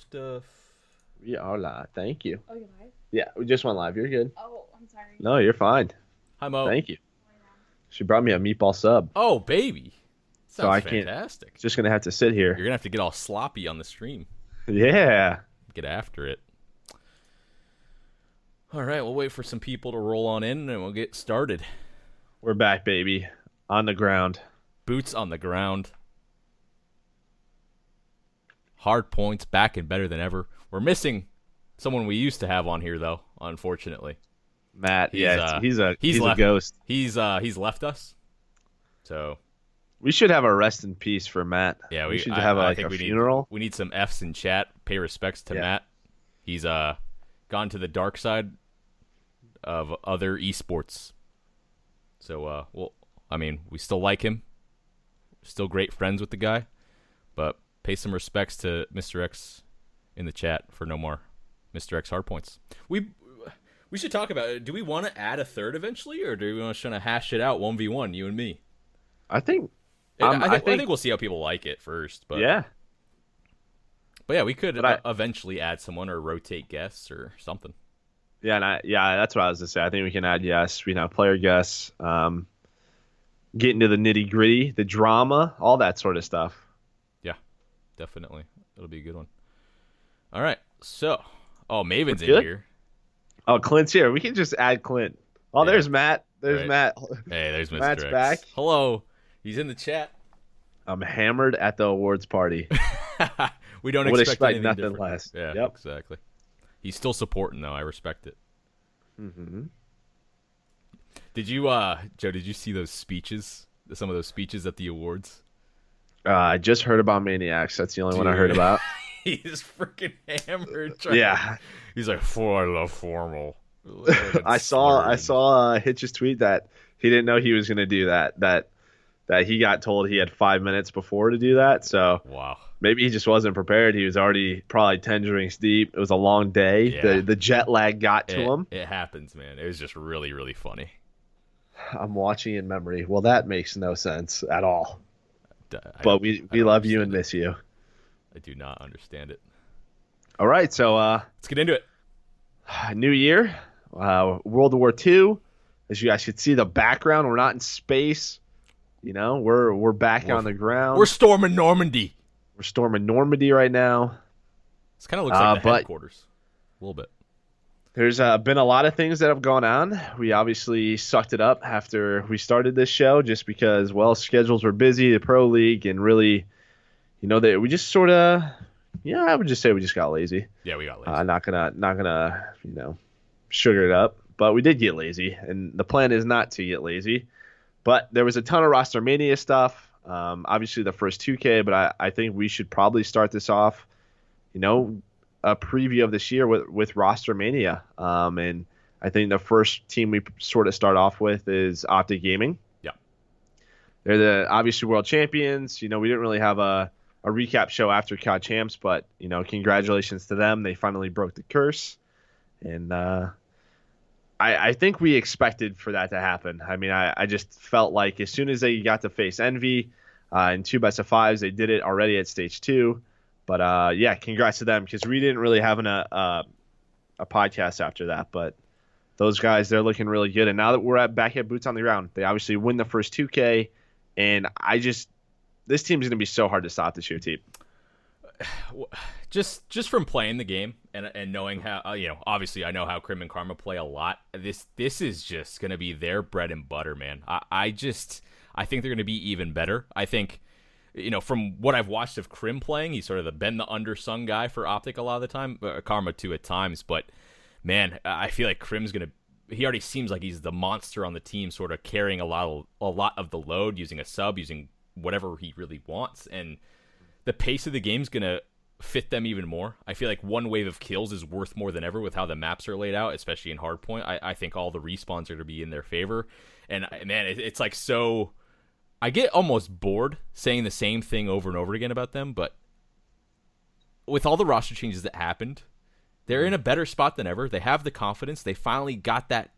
stuff. We are live. Thank you. Oh, you're live? Yeah, we just went live. You're good. Oh, I'm sorry. No, you're fine. Hi, Mo. Thank you. She brought me a meatball sub. Oh, baby. So Sounds I can't. fantastic. Just gonna have to sit You're here. going to have to get all sloppy on the stream. Yeah. Get after it. All right, we'll wait for some people to roll on in, and we'll get started. We're back, baby. On the ground. Boots on the ground. Hard points, back and better than ever. We're missing someone we used to have on here, though, unfortunately. Matt. He's a ghost. He's left us. So We should have a rest in peace for Matt. yeah, we should have a funeral. We need some F's in chat. Pay respects to Matt. He's gone to the dark side of other esports. So we still like him. Still great friends with the guy, but pay some respects to Mr. X in the chat for no more Mr. X hard points. We should talk about it. Do we want to add a third eventually, or do we want to try to hash it out 1v1, you and me? I think I think we'll see how people like it first. But yeah. But yeah, we could eventually add someone or rotate guests or something. Yeah, that's what I was gonna say. I think we can add player guests, get into the nitty gritty, the drama, all that sort of stuff. Yeah, definitely. It'll be a good one. All right, so Maven's in here. Oh, Clint's here. We can just add Clint. Oh, yeah. There's Matt. There's Matt. Hey, there's Mr. Matt's X. back. Hello. He's in the chat. I'm hammered at the awards party. We don't Would expect nothing different. less. Yeah, yep. Exactly. He's still supporting, though. I respect it. Mm-hmm. Did you, Joe, did you see those speeches? Some of those speeches at the awards? I just heard about Maniacs. That's the only one I heard about. He's freaking hammered. He's like, I love formal. I saw Hitch's tweet that he didn't know he was going to do that. That he got told he had 5 minutes before to do that. So wow. Maybe he just wasn't prepared. He was already probably 10 drinks deep. It was a long day. Yeah. The jet lag got to him. It happens, man. It was just really, really funny. I'm watching in memory. Well, that makes no sense at all. But we love you and miss you. I do not understand it. All right, so let's get into it. New year, World War II. As you guys can see, the background, we're not in space. You know, we're back on the ground. We're storming Normandy. We're storming Normandy right now. This kind of looks like the headquarters. A little bit. There's been a lot of things that have gone on. We obviously sucked it up after we started this show just because, schedules were busy, the Pro League, and really, that we just sort of, I would just say we just got lazy. Yeah, we got lazy. Not gonna, sugar it up, but we did get lazy, and the plan is not to get lazy. But there was a ton of ROSTERMANIA stuff. Obviously the first 2K, but I think we should probably start this off, a preview of this year with ROSTERMANIA. And I think the first team we sort of start off with is Optic Gaming. Yeah. They're the obviously world champions. We didn't really have a recap show after COD Champs, but, congratulations to them. They finally broke the curse. And I think we expected for that to happen. I mean, I just felt like as soon as they got to face Envy in 2 best of 5s, they did it already at stage 2. But congrats to them because we didn't really have a podcast after that. But those guys, they're looking really good. And now that we're back at boots on the ground, they obviously win the first 2K. And this team's going to be so hard to stop this year, team. Just from playing the game and knowing how obviously I know how Crim and Karma play a lot. This is just gonna be their bread and butter, man. I think they're gonna be even better. I think from what I've watched of Crim playing, he's sort of been the undersung guy for Optic a lot of the time. Karma too at times, but man, I feel like Crim's gonna. He already seems like he's the monster on the team, sort of carrying a lot of the load, using a sub, using whatever he really wants, and the pace of the game's going to fit them even more. I feel like one wave of kills is worth more than ever with how the maps are laid out, especially in Hardpoint. I think all the respawns are going to be in their favor. And, man, it's like so... I get almost bored saying the same thing over and over again about them, but with all the roster changes that happened, they're in a better spot than ever. They have the confidence. They finally got that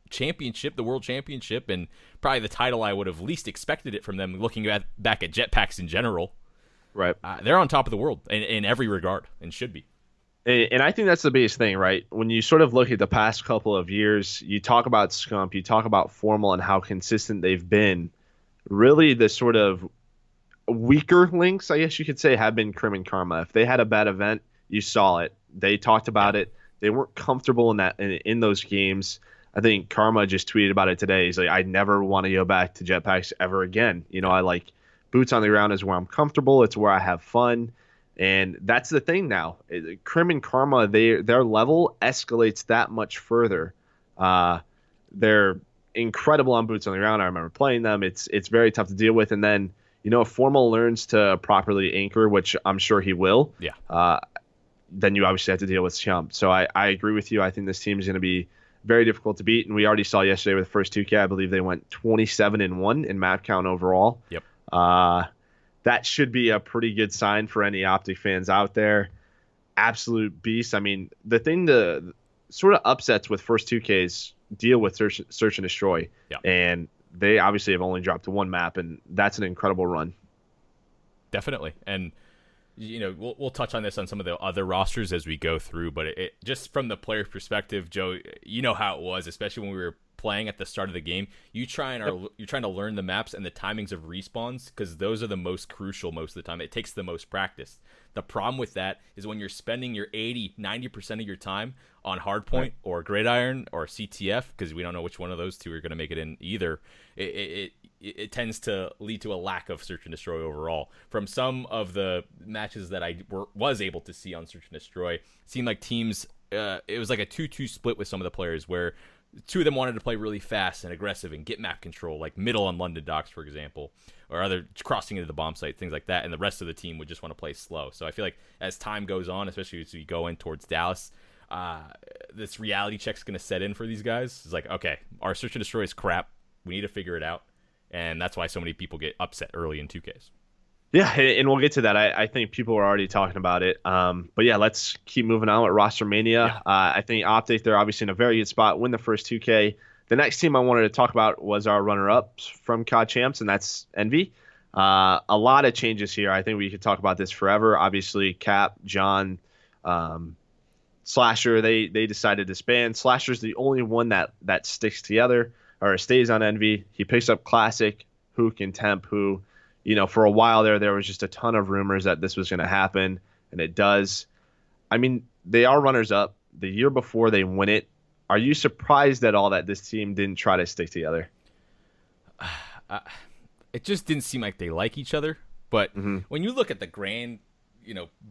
championship, the world championship, and probably the title I would have least expected it from them looking back at jetpacks in general. Right. They're on top of the world in every regard and should be. And I think that's the biggest thing, right? When you sort of look at the past couple of years, you talk about Scump, you talk about Formal and how consistent they've been. Really, the sort of weaker links, I guess you could say, have been Crim and Karma. If they had a bad event, you saw it. They talked Yeah. about it. They weren't comfortable in those games. I think Karma just tweeted about it today. He's like, I never want to go back to jetpacks ever again. I like boots on the ground is where I'm comfortable. It's where I have fun. And that's the thing now. Crim and Karma, their level escalates that much further. Uh, they're incredible on boots on the ground. I remember playing them. It's very tough to deal with. And then if Formal learns to properly anchor, which I'm sure he will, Yeah. then you obviously have to deal with Chump. So I agree with you. I think this team is going to be very difficult to beat. And we already saw yesterday with the first 2K, I believe they went 27-1 in map count overall. Yep. That should be a pretty good sign for any Optic fans out there. Absolute beast. I mean, the thing the sort of upsets with first 2Ks deal with search and destroy. Yeah. And they obviously have only dropped to one map, and that's an incredible run. Definitely. And we'll touch on this on some of the other rosters as we go through, but it just from the player perspective, Joe, you know how it was, especially when we were playing at the start of the game. You're trying to learn the maps and the timings of respawns, because those are the most crucial most of the time. It takes the most practice. The problem with that is when you're spending your 80-90% of your time on Hardpoint or Gridiron or CTF, because we don't know which one of those two are going to make it in either, it tends to lead to a lack of search and destroy overall. From some of the matches that I was able to see on search and destroy, it seemed like teams, it was like a 2-2 split with some of the players, where two of them wanted to play really fast and aggressive and get map control, like middle on London docks, for example, or other crossing into the bomb site, things like that, and the rest of the team would just want to play slow. So I feel like as time goes on, especially as we go in towards Dallas, this reality check's going to set in for these guys. It's like, okay, our search and destroy is crap. We need to figure it out. And that's why so many people get upset early in 2Ks. Yeah, and we'll get to that. I think people are already talking about it. But yeah, let's keep moving on with ROSTERMANIA. Yeah. I think Optic, they're obviously in a very good spot, win the first 2K. The next team I wanted to talk about was our runner-ups from COD Champs, and that's Envy. A lot of changes here. I think we could talk about this forever. Obviously, Cap, John, Slasher, they decided to disband. Slasher's the only one that sticks together or stays on Envy. He picks up Classic, Hook, and Temp, who, for a while there was just a ton of rumors that this was going to happen, and it does. I mean, they are runners-up. The year before they win it, are you surprised at all that this team didn't try to stick together? It just didn't seem like they like each other. But when you look at the grand,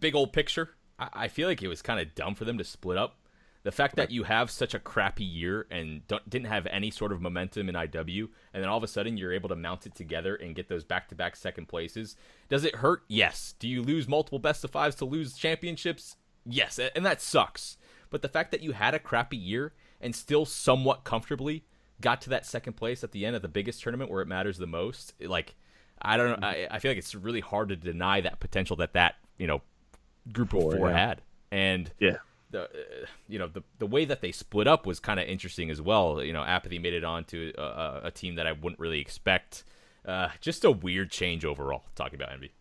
big old picture, I feel like it was kind of dumb for them to split up. The fact that you have such a crappy year and didn't have any sort of momentum in IW, and then all of a sudden you're able to mount it together and get those back-to-back second places. Does it hurt? Yes. Do you lose multiple best-of-5s to lose championships? Yes, and that sucks. But the fact that you had a crappy year and still somewhat comfortably got to that second place at the end of the biggest tournament where it matters the most, I don't know. I feel like it's really hard to deny that potential that group of four had. And yeah. The way that they split up was kind of interesting as well. Apathy made it on to a team that I wouldn't really expect. Just a weird change overall, talking about Envy.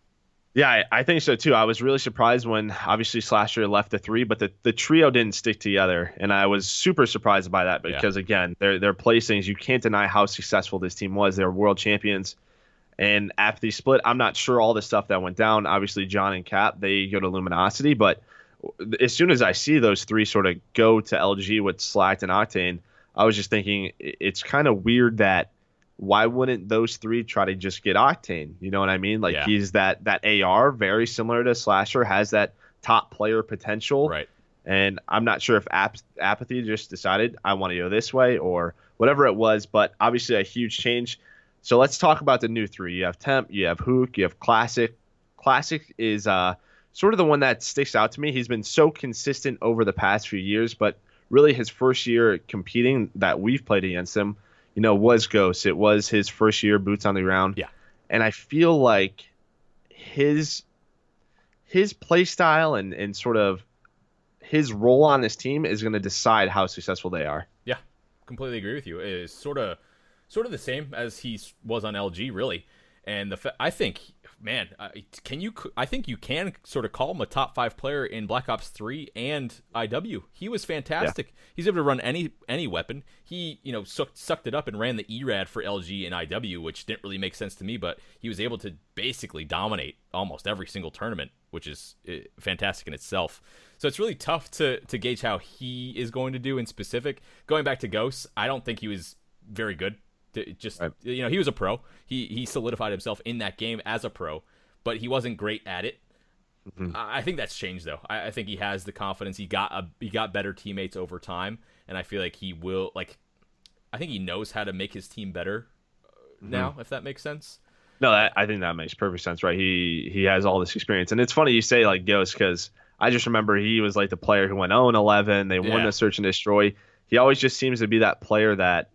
Yeah, I think so too. I was really surprised when obviously Slasher left the three, but the trio didn't stick together, and I was super surprised by that because again, their placings, you can't deny how successful this team was. They're world champions, and Apathy split. I'm not sure all the stuff that went down. Obviously, John and Cap, they go to Luminosity, but as soon as I see those three sort of go to LG with Slacked and Octane, I was just thinking it's kind of weird that why wouldn't those three try to just get Octane? You know what I mean? He's that AR, very similar to Slasher, has that top player potential. Right. And I'm not sure if Apathy just decided I want to go this way or whatever it was, but obviously a huge change. So let's talk about the new three. You have Temp, you have Hook, you have Classic. Classic is sort of the one that sticks out to me. He's been so consistent over the past few years, but really his first year competing that we've played against him, was Ghost. It was his first year boots on the ground. Yeah. And I feel like his play style and sort of his role on this team is going to decide how successful they are. Yeah, completely agree with you. It is sort of the same as he was on LG, really. And I think man, can you? I think you can sort of call him a top 5 player in Black Ops 3 and IW. He was fantastic. Yeah. He's able to run any weapon. He, sucked it up and ran the ERAD for LG and IW, which didn't really make sense to me, but he was able to basically dominate almost every single tournament, which is fantastic in itself. So it's really tough to gauge how he is going to do in specific. Going back to Ghosts, I don't think he was very good. He was a pro. He solidified himself in that game as a pro, but he wasn't great at it. Mm-hmm. I think that's changed though. I think he has the confidence. He got better teammates over time, and I feel like he will. I think he knows how to make his team better now. If that makes sense. No, I think that makes perfect sense, right? He has all this experience, and it's funny you say Ghost, because I just remember he was the player who went 0-11. They won the search and destroy. He always just seems to be that player that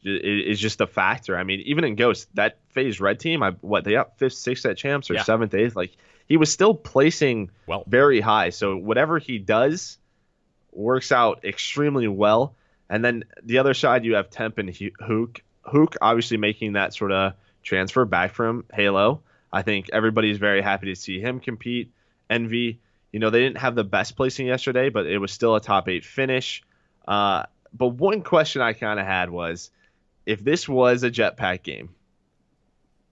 is just a factor. I mean, even in Ghost, that phase red team, they got 5th, 6th at champs or 7th, 8th. He was still placing very high. So whatever he does works out extremely well. And then the other side, you have Temp and Hook. Hook obviously making that sort of transfer back from Halo. I think everybody's very happy to see him compete. Envy, they didn't have the best placing yesterday, but it was still a top 8 finish. But one question I kind of had was, if this was a jetpack game,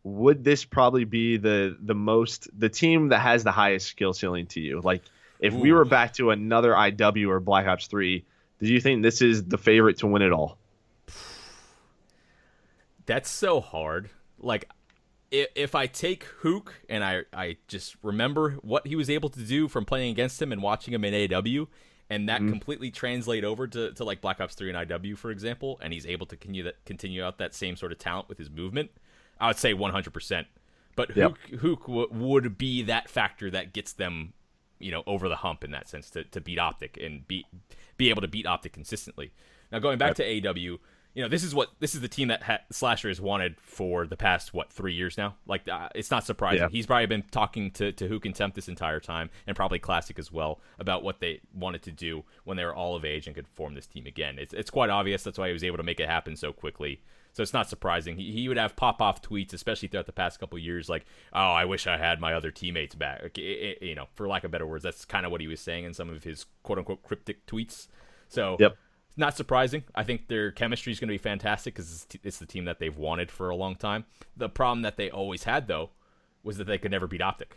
would this probably be the team that has the highest skill ceiling to you? If we were back to another IW or Black Ops 3, do you think this is the favorite to win it all? That's so hard. If I take Hook and I just remember what he was able to do from playing against him and watching him in AW, and that completely translate over to Black Ops 3 and IW, for example, and he's able to continue out that same sort of talent with his movement, I would say 100%. But Hook would be that factor that gets them, over the hump in that sense to beat Optic and be able to beat Optic consistently. Now going back to AW, this is the team that Slasher has wanted for the past 3 years now. It's not surprising. He's probably been talking to Hook and Temp this entire time, and probably Classic as well, about what they wanted to do when they were all of age and could form this team again. It's quite obvious. That's why he was able to make it happen so quickly. So it's not surprising. He would have pop-off tweets, especially throughout the past couple of years, oh, I wish I had my other teammates back. For lack of better words, that's kind of what he was saying in some of his quote-unquote cryptic tweets. So not surprising. I think their chemistry is going to be fantastic because it's the team that they've wanted for a long time. The problem that they always had, though, was that they could never beat Optic.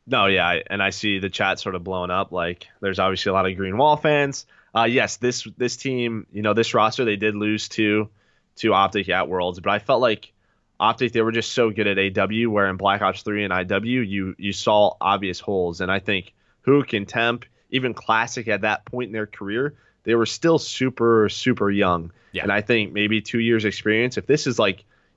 No, yeah, and I see the chat sort of blowing up. There's obviously a lot of Green Wall fans. Yes, this team, this roster, they did lose to Optic at Worlds, but I felt like Optic, they were just so good at AW, where in Black Ops 3 and IW, you saw obvious holes. And I think Hook and Temp, even Classic at that point in their career, they were still super, super young. Yeah. And I think maybe 2 years experience, if this is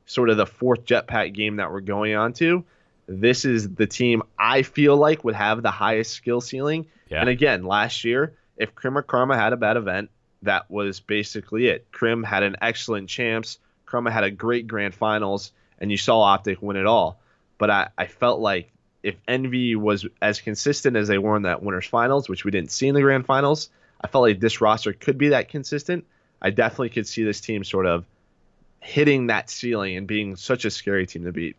sort of the 4th jetpack game that we're going on to, this is the team I feel like would have the highest skill ceiling. Yeah. And again, last year, if Crim or Karma had a bad event, that was basically it. Crim had an excellent champs. Karma had a great grand finals, and you saw Optic win it all. But I felt like if Envy was as consistent as they were in that winners finals, which we didn't see in the grand finals, I felt like this roster could be that consistent. I definitely could see this team sort of hitting that ceiling and being such a scary team to beat.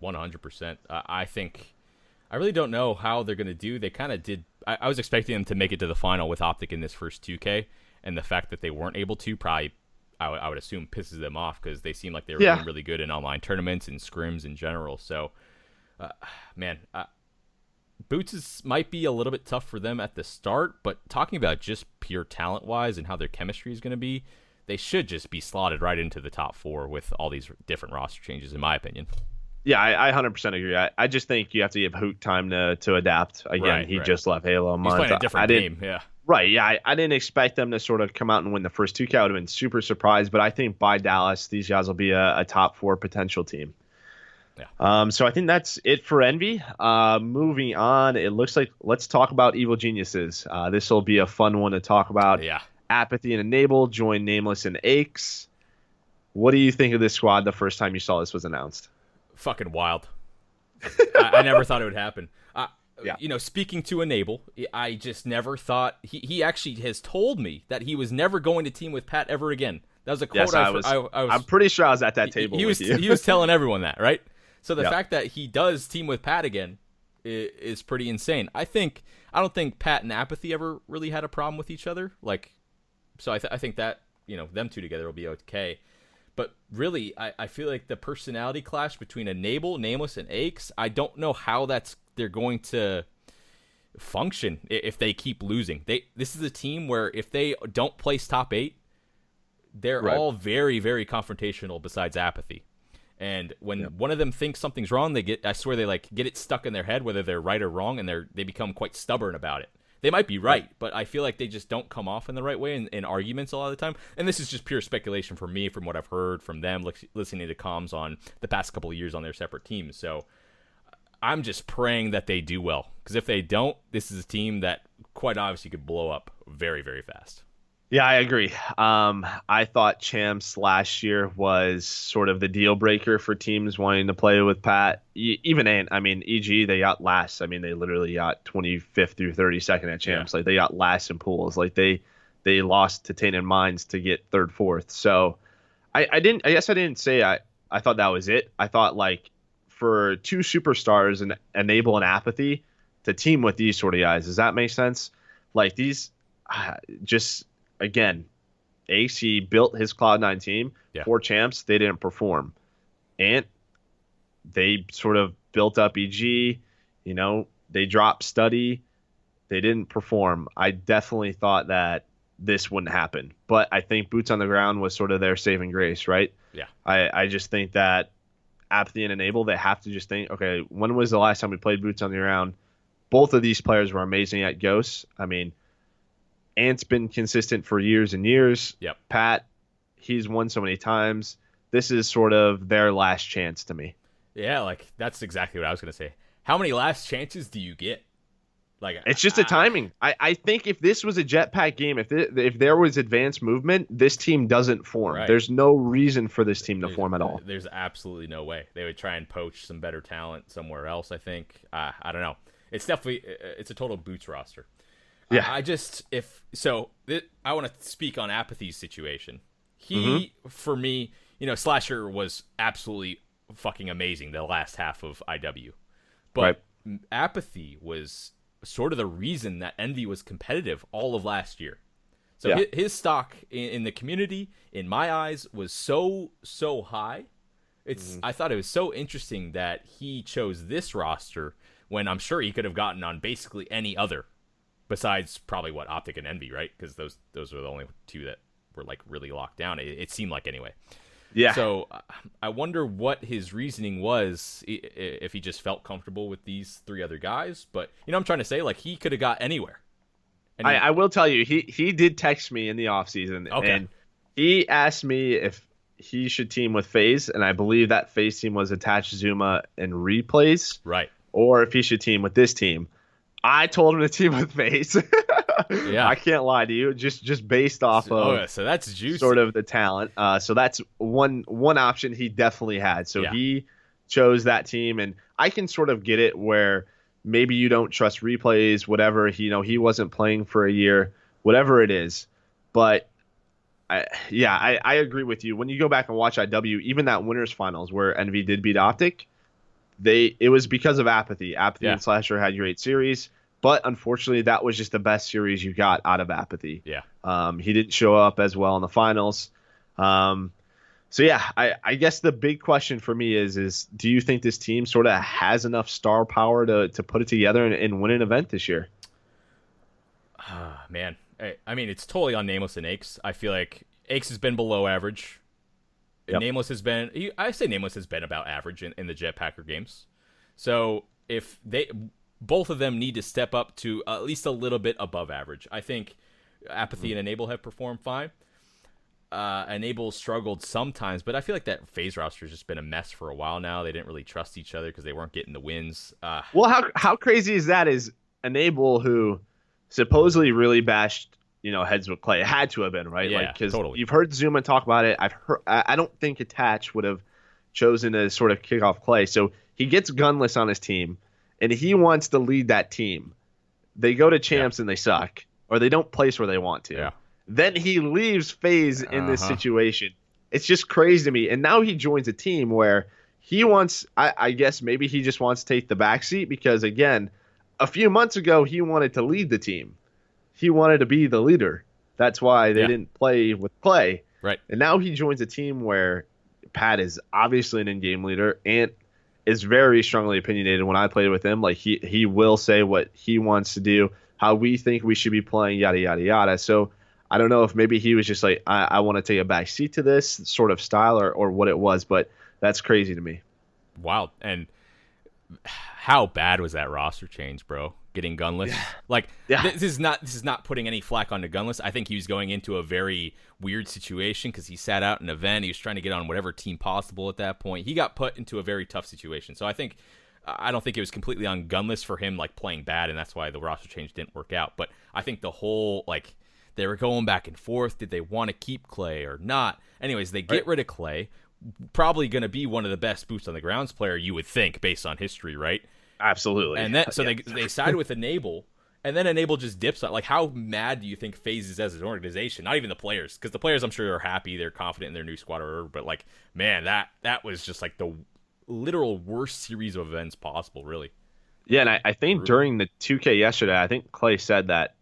100%. I really don't know how they're going to do. They kind of did. I was expecting them to make it to the final with Optic in this first 2K, and the fact that they weren't able to probably, I would assume, pisses them off because they seem like they were doing really good in online tournaments and scrims in general. So, Boots might be a little bit tough for them at the start, but talking about just pure talent-wise and how their chemistry is going to be, they should just be slotted right into the top 4 with all these different roster changes, in my opinion. Yeah, I 100% agree. I just think you have to give Hook time to adapt. Again, he just left Halo a month. He's playing a different game, yeah. Right, yeah. I didn't expect them to sort of come out and win the first 2K. I would have been super surprised, but I think by Dallas, these guys will be a top 4 potential team. Yeah. So I think that's it for Envy. Moving on, it looks like let's talk about Evil Geniuses. This will be a fun one to talk about. Yeah. Apathy and Enable join Nameless and Aches. What do you think of this squad the first time you saw this was announced? Fucking wild. I never thought it would happen. Speaking to Enable, I just never thought he actually has told me that he was never going to team with Pat ever again. That was a quote. Yes, I'm pretty sure I was at that table with you. He was telling everyone that, right? So the fact that he does team with Pat again is pretty insane. I don't think Pat and Apathy ever really had a problem with each other. So I think that, them two together will be okay. But really, I feel like the personality clash between Enable, Nameless, and Aches, I don't know how they're going to function if they keep losing. This is a team where if they don't place top 8, they're all very, very confrontational besides Apathy. And when one of them thinks something's wrong, I swear they get it stuck in their head whether they're right or wrong, and they become quite stubborn about it. They might be right, but I feel like they just don't come off in the right way in arguments a lot of the time. And this is just pure speculation from me, from what I've heard from them, listening to comms on the past couple of years on their separate teams. So I'm just praying that they do well, because if they don't, this is a team that quite obviously could blow up very, very fast. Yeah, I agree. I thought Champs last year was sort of the deal breaker for teams wanting to play with Pat. EG, they got last. They literally got 25th through 32nd at Champs. Yeah. They got last in pools. They lost to Tainted Minds to get 3rd, 4th. So I didn't say I thought that was it. I thought for two superstars and Enable and Apathy to team with these sort of guys. Does that make sense? These just. Again, AC built his Cloud9 team for Champs. They didn't perform. And they sort of built up EG. They dropped Study. They didn't perform. I definitely thought that this wouldn't happen. But I think Boots on the Ground was sort of their saving grace, right? Yeah. I just think that Apathy and Enable, they have to just think, okay, when was the last time we played Boots on the Ground? Both of these players were amazing at Ghosts. Ant's been consistent for years and years. Yep. Pat, he's won so many times. This is sort of their last chance to me. Yeah, that's exactly what I was going to say. How many last chances do you get? It's just a timing. I think if this was a jetpack game, if there was advanced movement, this team doesn't form. Right. There's no reason for this team to form at all. There's absolutely no way. They would try and poach some better talent somewhere else, I think. I don't know. It's definitely a total Boots roster. Yeah, I want to speak on Apathy's situation. For me, Slasher was absolutely fucking amazing the last half of IW, but Apathy was sort of the reason that Envy was competitive all of last year. So his stock in the community, in my eyes, was so high. I thought it was so interesting that he chose this roster when I'm sure he could have gotten on basically any other. Besides probably Optic and Envy, right? Because those were the only two that were really locked down. It seemed like anyway. Yeah. So I wonder what his reasoning was, if he just felt comfortable with these 3 other guys. But I'm trying to say he could have got anywhere. And I will tell you, he did text me in the offseason, and he asked me if he should team with FaZe, and I believe that FaZe team was Attached, Zuma, and Replays, right? Or if he should team with this team. I told him to team with FaZe. Yeah, I can't lie to you. Just based off of so that's juicy. Sort of the talent. So that's one option he definitely had. So he chose that team, and I can sort of get it where maybe you don't trust Replays, whatever. He wasn't playing for a year, whatever it is. But I agree with you. When you go back and watch IW, even that winners finals where Envy did beat Optic. It was because of Apathy. Apathy and Slasher had great series, but unfortunately, that was just the best series you got out of Apathy. Yeah. He didn't show up as well in the finals. I guess the big question for me is do you think this team sort of has enough star power to put it together and win an event this year? Man, it's totally on Nameless and Aches. I feel like Aches has been below average. Yep. Nameless has been about average in the Jetpacker games. So if both of them need to step up to at least a little bit above average. I think Apathy and Enable have performed fine. Enable struggled sometimes, but I feel like that FaZe roster has just been a mess for a while now. They didn't really trust each other because they weren't getting the wins. Well, how crazy is that? Is Enable, who supposedly really bashed heads with Clay. It had to have been, right? Yeah, totally. You've heard Zuma talk about it. I don't think Attach would have chosen to sort of kick off Clay. So he gets gunless on his team, and he wants to lead that team. They go to Champs and they suck, or they don't place where they want to. Yeah. Then he leaves FaZe in this situation. It's just crazy to me. And now he joins a team where he wants, I guess maybe he just wants to take the backseat because, again, a few months ago, he wanted to lead the team. He wanted to be the leader. That's why they Yeah. didn't play with Clay. Right. And now he joins a team where Pat is obviously an in-game leader and is very strongly opinionated. When I played with him, like he will say what he wants to do, how we think we should be playing, yada, yada, yada. So I don't know if maybe he was just like, I want to take a back seat to this sort of style or what it was, but that's crazy to me. Wow. And how bad was that roster change, bro? Getting Gunless. Like, this is not putting any flack onto Gunless. I think he was going into a very weird situation because he sat out an event. He was trying to get on whatever team possible at that point. He got put into a very tough situation. So I don't think it was completely on Gunless for him, like, playing bad, and that's why the roster change didn't work out. But I think the whole, like, they were going back and forth. Did they want to keep Clay or not? Anyways, they get rid of Clay. Probably going to be one of the best boots on the grounds player, you would think, based on history, right? Absolutely. And then they sided with Enable, and then Enable just dips on. Like, how mad do you think FaZe is as an organization? Not even the players, because the players, I'm sure, are happy, they're confident in their new squad or whatever. But like, man, that was just like the literal worst series of events possible, really. Yeah, and I think during the 2K yesterday, I think Clay said that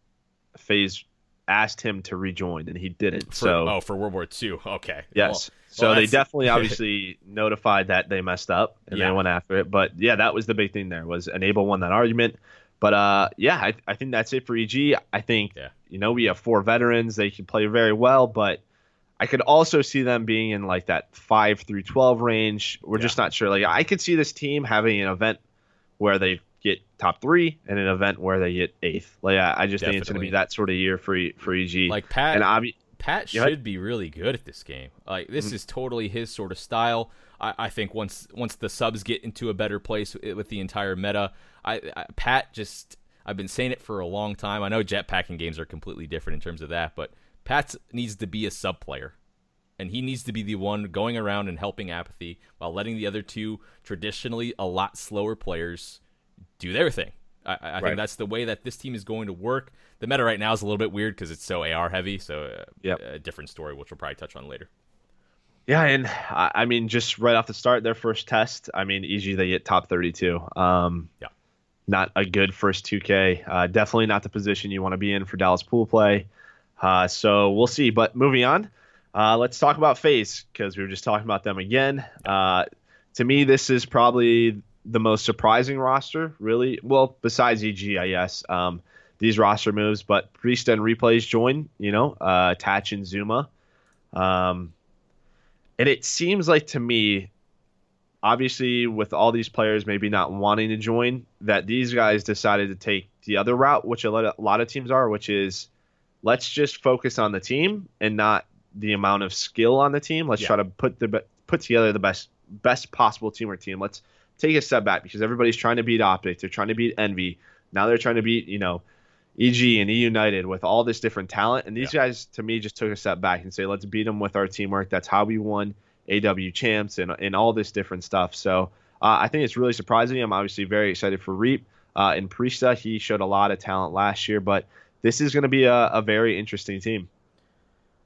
FaZe asked him to rejoin, and he didn't. For World War II. Okay. Yes. So they definitely obviously notified that they messed up, and they went after it. But, yeah, that was the big thing there, was Enable won that argument. But, I think that's it for EG. I think, we have 4 veterans. They can play very well, but I could also see them being in, like, that 5 through 12 range. We're just not sure. Like, I could see this team having an event where they get top 3 and an event where they get 8th. Like, I just think it's going to be that sort of year for EG. Like, Pat should be really good at this game. Like, this is totally his sort of style. I think once the subs get into a better place with the entire meta, Pat just, I've been saying it for a long time. I know jetpacking games are completely different in terms of that, but Pat needs to be a sub player. And he needs to be the one going around and helping Apathy while letting the other 2 traditionally a lot slower players do their thing. I think that's the way that this team is going to work. The meta right now is a little bit weird because it's so AR heavy, so a different story, which we'll probably touch on later. Yeah, and I mean, just right off the start, their first test, I mean, EG, they get top 32. Not a good first 2K. Definitely not the position you want to be in for Dallas pool play. So we'll see. But moving on, let's talk about FaZe, because we were just talking about them again. To me, this is probably the most surprising roster, really. Well, besides EG, I guess. These roster moves, but Priest and Replays join, Tatch and Zuma. And it seems like, to me, obviously with all these players maybe not wanting to join, that these guys decided to take the other route, which a lot of teams are, which is, let's just focus on the team and not the amount of skill on the team. Let's try to put together the best possible team or team. Let's take a step back, because everybody's trying to beat Optic. They're trying to beat Envy. Now they're trying to beat, EG and E United with all this different talent. And these guys, to me, just took a step back and say, let's beat them with our teamwork. That's how we won AW champs and all this different stuff. So I think it's really surprising. I'm obviously very excited for Reap. And Priesta, he showed a lot of talent last year, but this is going to be a very interesting team.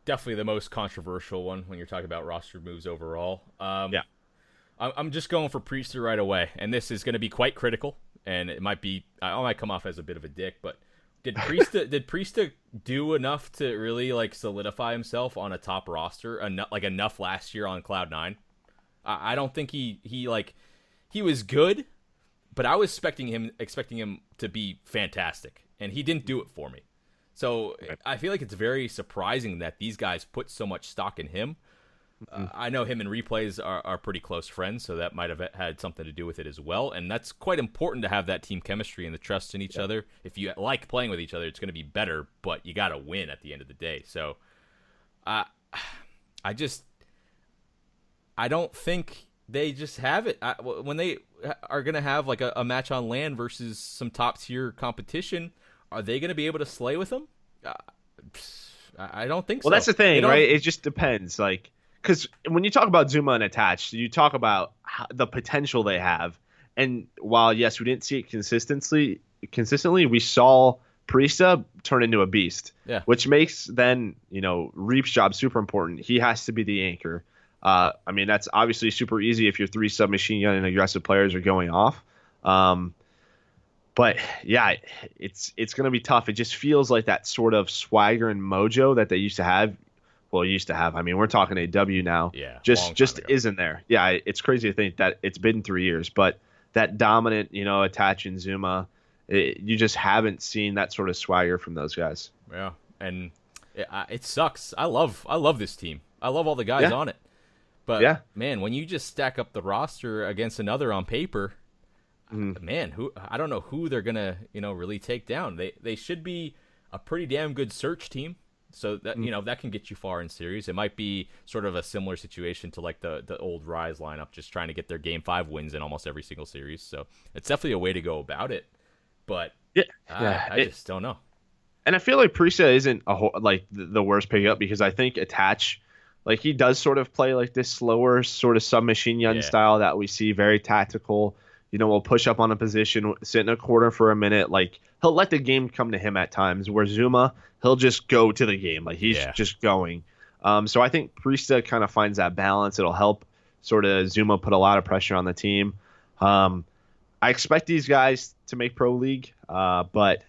Definitely the most controversial one when you're talking about roster moves overall. I'm just going for Priester right away, and this is going to be quite critical, and I might come off as a bit of a dick, but did Priesta do enough to really like solidify himself on a top roster, enough last year on Cloud9? I don't think he was good, but I was expecting him to be fantastic, and he didn't do it for me. So I feel like it's very surprising that these guys put so much stock in him. I know him and Replays are pretty close friends, so that might have had something to do with it as well. And that's quite important to have that team chemistry and the trust in each other. If you like playing with each other, it's going to be better, but you got to win at the end of the day. So I don't think they just have it. When they are going to have like a match on LAN versus some top tier competition, are they going to be able to slay with them? I don't think so. Well, that's the thing, right? It just depends. Like, because when you talk about Zuma and Attached, you talk about the potential they have. And while, yes, we didn't see it consistently, we saw Priesta turn into a beast, which makes then, Reap's job super important. He has to be the anchor. I mean, that's obviously super easy if your three submachine gun and aggressive players are going off. Um, but yeah, it's going to be tough. It just feels like that sort of swagger and mojo that they used to have. Well, used to have. I mean, we're talking AW now. Yeah, long Just time ago. isn't there. Yeah, it's crazy to think that it's been 3 years, but that dominant, attach in Zuma, you just haven't seen that sort of swagger from those guys. Yeah, and it sucks. I love this team. I love all the guys Yeah, on it. But yeah. man, when you just stack up the roster against another on paper, Mhm. man, who I don't know who they're gonna really take down. They should be a pretty damn good search team. So that that can get you far in series. It might be sort of a similar situation to like the old Rise lineup, just trying to get their Game 5 wins in almost every single series. So it's definitely a way to go about it. But Yeah, I just don't know. and I feel like Prisa isn't like the worst pickup because I think attach, like he does sort of play like this slower sort of submachine gun Yeah, style that we see, very tactical. We'll push up on a position, sit in a corner for a minute. Like he'll let the game come to him at times. Where Zuma, he'll just go to the game, like he's yeah, just going. So I think Prisa kind of finds that balance. It'll help sort of Zuma put a lot of pressure on the team. Um, I expect these guys to make pro league, but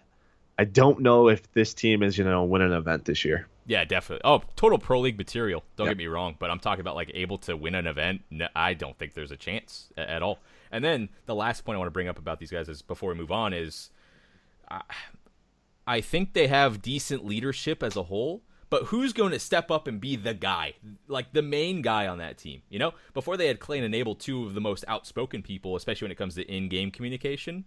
I don't know if this team is win an event this year. yeah, definitely. Oh, total pro league material. Don't Yeah. get me wrong, but I'm talking about like able to win an event. No, I don't think there's a chance at all. And then the last point I want to bring up about these guys is before we move on is I think they have decent leadership as a whole, but who's going to step up and be the guy, like the main guy on that team? Before they had Clay and Enable, two of the most outspoken people, especially when it comes to in-game communication.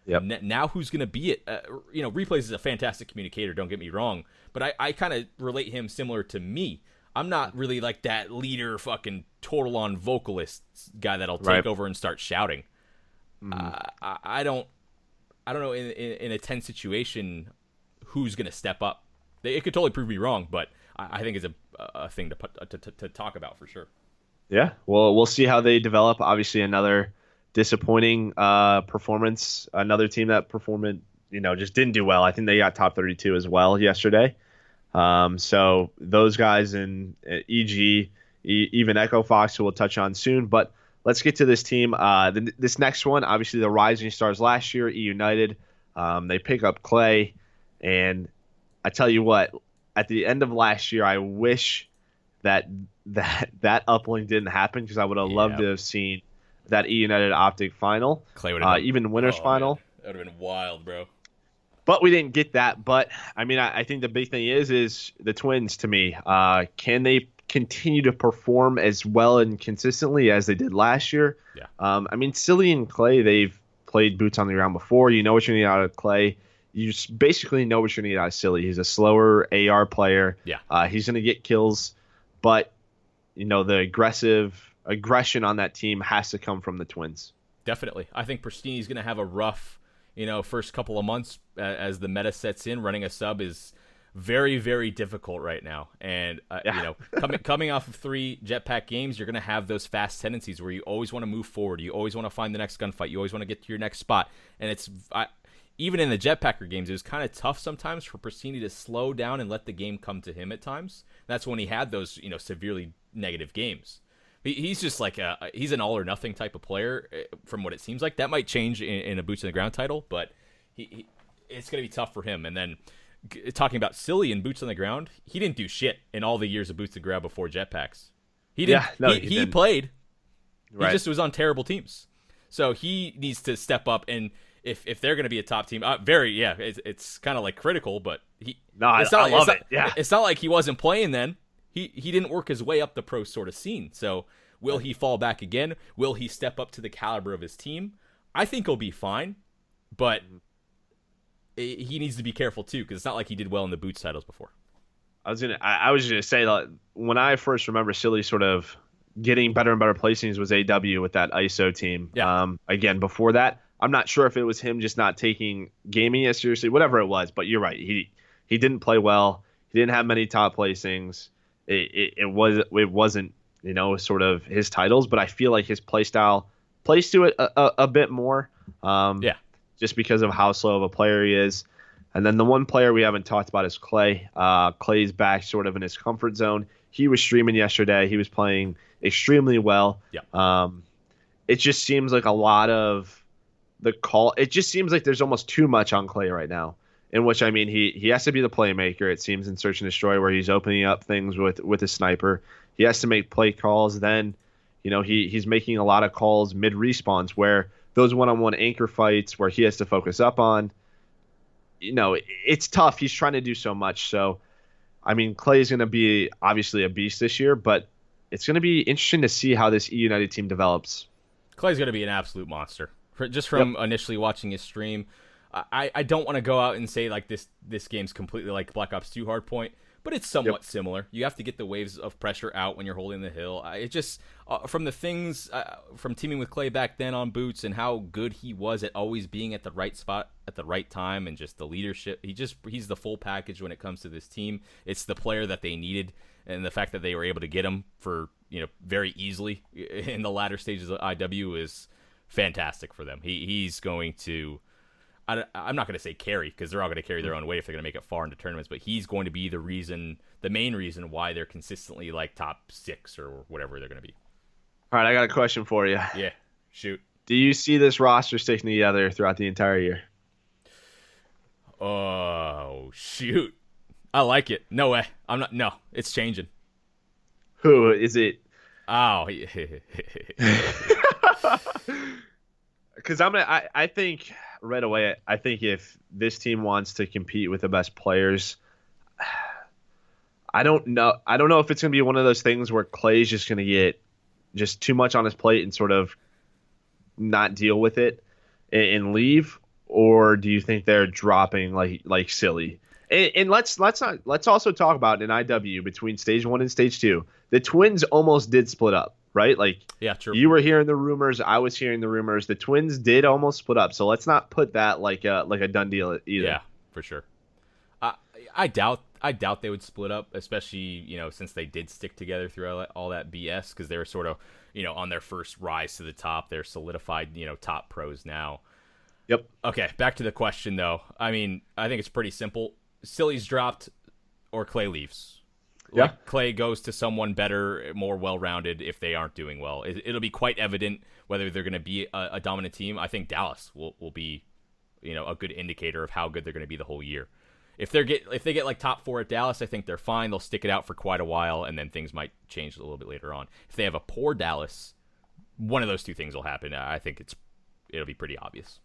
Yep. Now who's going to be it? Replays is a fantastic communicator, don't get me wrong, but I kind of relate him similar to me. I'm not really like that leader, fucking total on vocalist guy that'll take Right. over and start shouting. I don't know in a tense situation who's going to step up. It could totally prove me wrong, but I think it's a thing to talk about for sure. Yeah. Well, we'll see how they develop. Obviously, another disappointing performance. Another team that performed, just didn't do well. I think they got top 32 as well yesterday. So those guys in EG, even Echo Fox, who we'll touch on soon. But let's get to this team. This next one, obviously the Rising Stars last year, E United. They pick up Clay, and I tell you what, at the end of last year, I wish that uplink didn't happen because I would have loved to have seen that E United Optic final, Clay would have even winners final. Man. That would have been wild, bro. But we didn't get that. But I mean, I think the big thing is the Twins to me. Can they continue to perform as well and consistently as they did last year? Yeah. I mean, Silly and Clay, they've played boots on the ground before. You know what you need out of Clay. You basically know what you need out of Silly. He's a slower AR player. Yeah. He's going to get kills, but the aggression on that team has to come from the Twins. Definitely. I think Pristini's going to have a rough, first couple of months as the meta sets in. Running a sub is very, very difficult right now. And, coming off of 3 jetpack games, you're going to have those fast tendencies where you always want to move forward. You always want to find the next gunfight. You always want to get to your next spot. And even in the jetpacker games, it was kind of tough sometimes for Pristini to slow down and let the game come to him at times. That's when he had those, severely negative games. He's just like he's an all or nothing type of player from what it seems like. That might change in a boots on the ground title, but it's going to be tough for him. And then talking about Silly and boots on the ground, he didn't do shit in all the years of boots on the ground before jetpacks. He didn't. Yeah, no, he didn't. played. Right. He just was on terrible teams. So he needs to step up. And if they're going to be a top team, it's kind of like critical, but I love it. Yeah. It's not like he wasn't playing then. He didn't work his way up the pro sort of scene. So will he fall back again? Will he step up to the caliber of his team? I think he'll be fine, but he needs to be careful too because it's not like he did well in the boots titles before. I was gonna say that when I first remember Silly sort of getting better and better placings was AW with that ISO team. Yeah. Again, before that, I'm not sure if it was him just not taking gaming as seriously, whatever it was. But you're right. He didn't play well. He didn't have many top placings. It wasn't sort of his titles, but I feel like his play style plays to it a bit more. Just because of how slow of a player he is. And then the one player we haven't talked about is Clay. Clay's back sort of in his comfort zone. He was streaming yesterday. He was playing extremely well. Yeah. It just seems like a lot of the call. It just seems like there's almost too much on Clay right now. In which, I mean, he has to be the playmaker. It seems in Search and Destroy, where he's opening up things with a sniper. He has to make play calls. Then, he's making a lot of calls mid respawns where those one-on-one anchor fights where he has to focus up on. It's tough. He's trying to do so much. So, I mean, Clay is going to be obviously a beast this year, but it's going to be interesting to see how this E United team develops. Clay's going to be an absolute monster. Just from initially watching his stream, I don't want to go out and say like this game's completely like Black Ops 2 Hardpoint, but it's somewhat similar. You have to get the waves of pressure out when you're holding the hill. It just from the things from teaming with Clay back then on Boots and how good he was at always being at the right spot at the right time and just the leadership. He's the full package when it comes to this team. It's the player that they needed, and the fact that they were able to get him for very easily in the latter stages of IW is fantastic for them. He's going to. I'm not going to say carry because they're all going to carry their own weight if they're going to make it far into tournaments, but he's going to be the main reason why they're consistently like top 6 or whatever they're going to be. All right, I got a question for you. Yeah, shoot. Do you see this roster sticking together throughout the entire year? Oh, shoot. I like it. No way. I'm not. No, it's changing. Who is it? Oh, because I think right away, I think if this team wants to compete with the best players, I don't know if it's going to be one of those things where Clay's just going to get just too much on his plate and sort of not deal with it and leave, or do you think they're dropping like silly? And let's also talk about in IW between stage 1 and stage 2, the Twins almost did split up. Right? Like, yeah, true. You were hearing the rumors. I was hearing the rumors. The Twins did almost split up. So let's not put that like a done deal either. Yeah, for sure. I doubt they would split up, especially, since they did stick together through all that BS because they were sort of, on their first rise to the top. They're solidified, top pros now. Yep. Okay, back to the question, though. I mean, I think it's pretty simple. Silly's dropped or Clay leaves. Like Clay goes to someone better, more well-rounded if they aren't doing well. It'll be quite evident whether they're going to be a dominant team. I think Dallas will be, a good indicator of how good they're going to be the whole year. If they get like top 4 at Dallas, I think they're fine. They'll stick it out for quite a while, and then things might change a little bit later on. If they have a poor Dallas, one of those two things will happen. I think it'll be pretty obvious.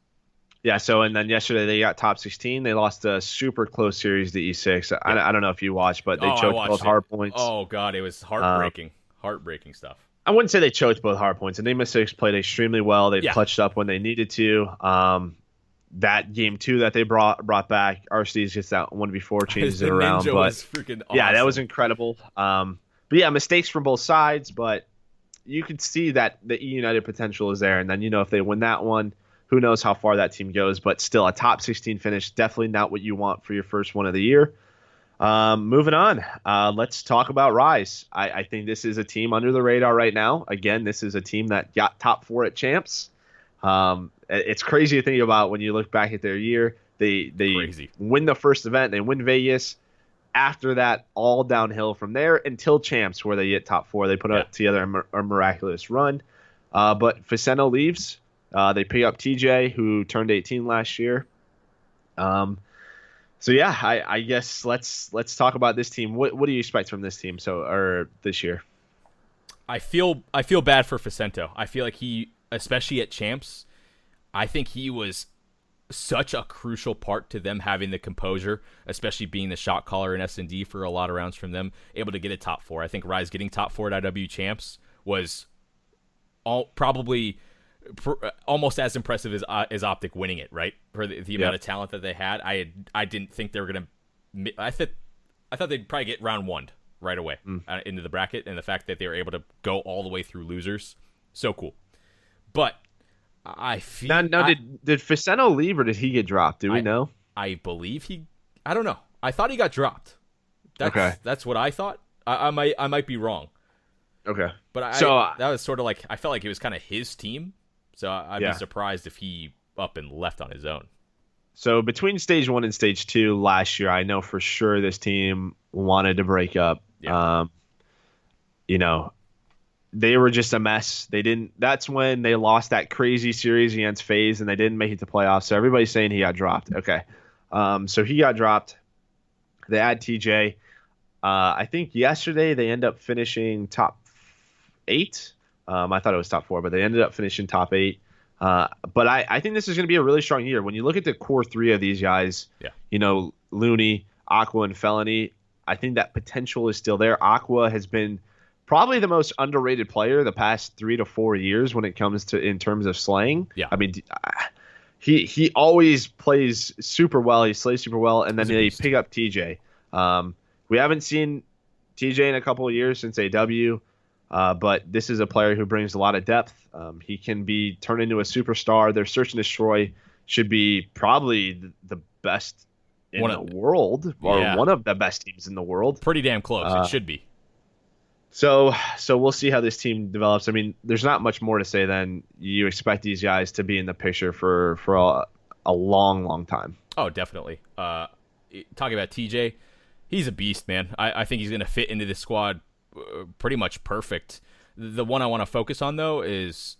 Yeah, so and then yesterday they got top 16. They lost a super close series to E6. Yeah. I don't know if you watched, but they choked both hardpoints. Oh, God, it was heartbreaking. Heartbreaking stuff. I wouldn't say they choked both hardpoints. Enigma 6 played extremely well. They clutched up when they needed to. That game 2 that they brought back, Arceus gets that 1v4, changes it around. Ninja was freaking awesome. Yeah, that was incredible. But yeah, mistakes from both sides, but you could see that the E United potential is there. And then, if they win that one, who knows how far that team goes, but still a top 16 finish, definitely not what you want for your first one of the year. Moving on, let's talk about Rise. I think this is a team under the radar right now. Again, this is a team that got top 4 at Champs. It's crazy to think about when you look back at their year. They win the first event, they win Vegas. After that, all downhill from there until Champs, where they get top 4. They put up together a miraculous run. But Vicento leaves. They pick up TJ, who turned 18 last year. So yeah, I guess let's talk about this team. What do you expect from this team or this year? I feel bad for Vicento. I feel like he, especially at Champs, I think he was such a crucial part to them having the composure, especially being the shot caller in S&D for a lot of rounds from them, able to get a top 4. I think Rise getting top 4 at IW Champs was probably almost as impressive as Optic winning it, right? For the amount of talent that they had. I didn't think they were going to... I thought they'd probably get round 1 right away into the bracket, and the fact that they were able to go all the way through losers, so cool. But I feel... Now did Vicento leave, or did he get dropped? Do we know? I believe he... I don't know. I thought he got dropped. That's what I thought. I might be wrong. Okay. But that was sort of like... I felt like it was kind of his team, so I'd be surprised if he up and left on his own. So between stage 1 and stage 2 last year, I know for sure this team wanted to break up. Yeah. they were just a mess. They didn't. That's when they lost that crazy series against FaZe, and they didn't make it to playoffs. So everybody's saying he got dropped. Okay, so he got dropped. They add TJ. I think yesterday they end up finishing top 8. I thought it was top 4, but they ended up finishing top 8. But I think this is going to be a really strong year. When you look at the core 3 of these guys, Looney, Aqua, and Felony, I think that potential is still there. Aqua has been probably the most underrated player the past 3 to 4 years when it comes to in terms of slaying. Yeah. I mean, he always plays super well. He slays super well, and then they pick up TJ. We haven't seen TJ in a couple of years since AW, but this is a player who brings a lot of depth. He can be turned into a superstar. Their Search and Destroy should be probably the best in the world, or one of the best teams in the world. Pretty damn close. It should be. So we'll see how this team develops. I mean, there's not much more to say than you expect these guys to be in the picture for a long, long time. Oh, definitely. Talking about TJ, he's a beast, man. I think he's going to fit into this squad pretty much perfect. The one I want to focus on, though, is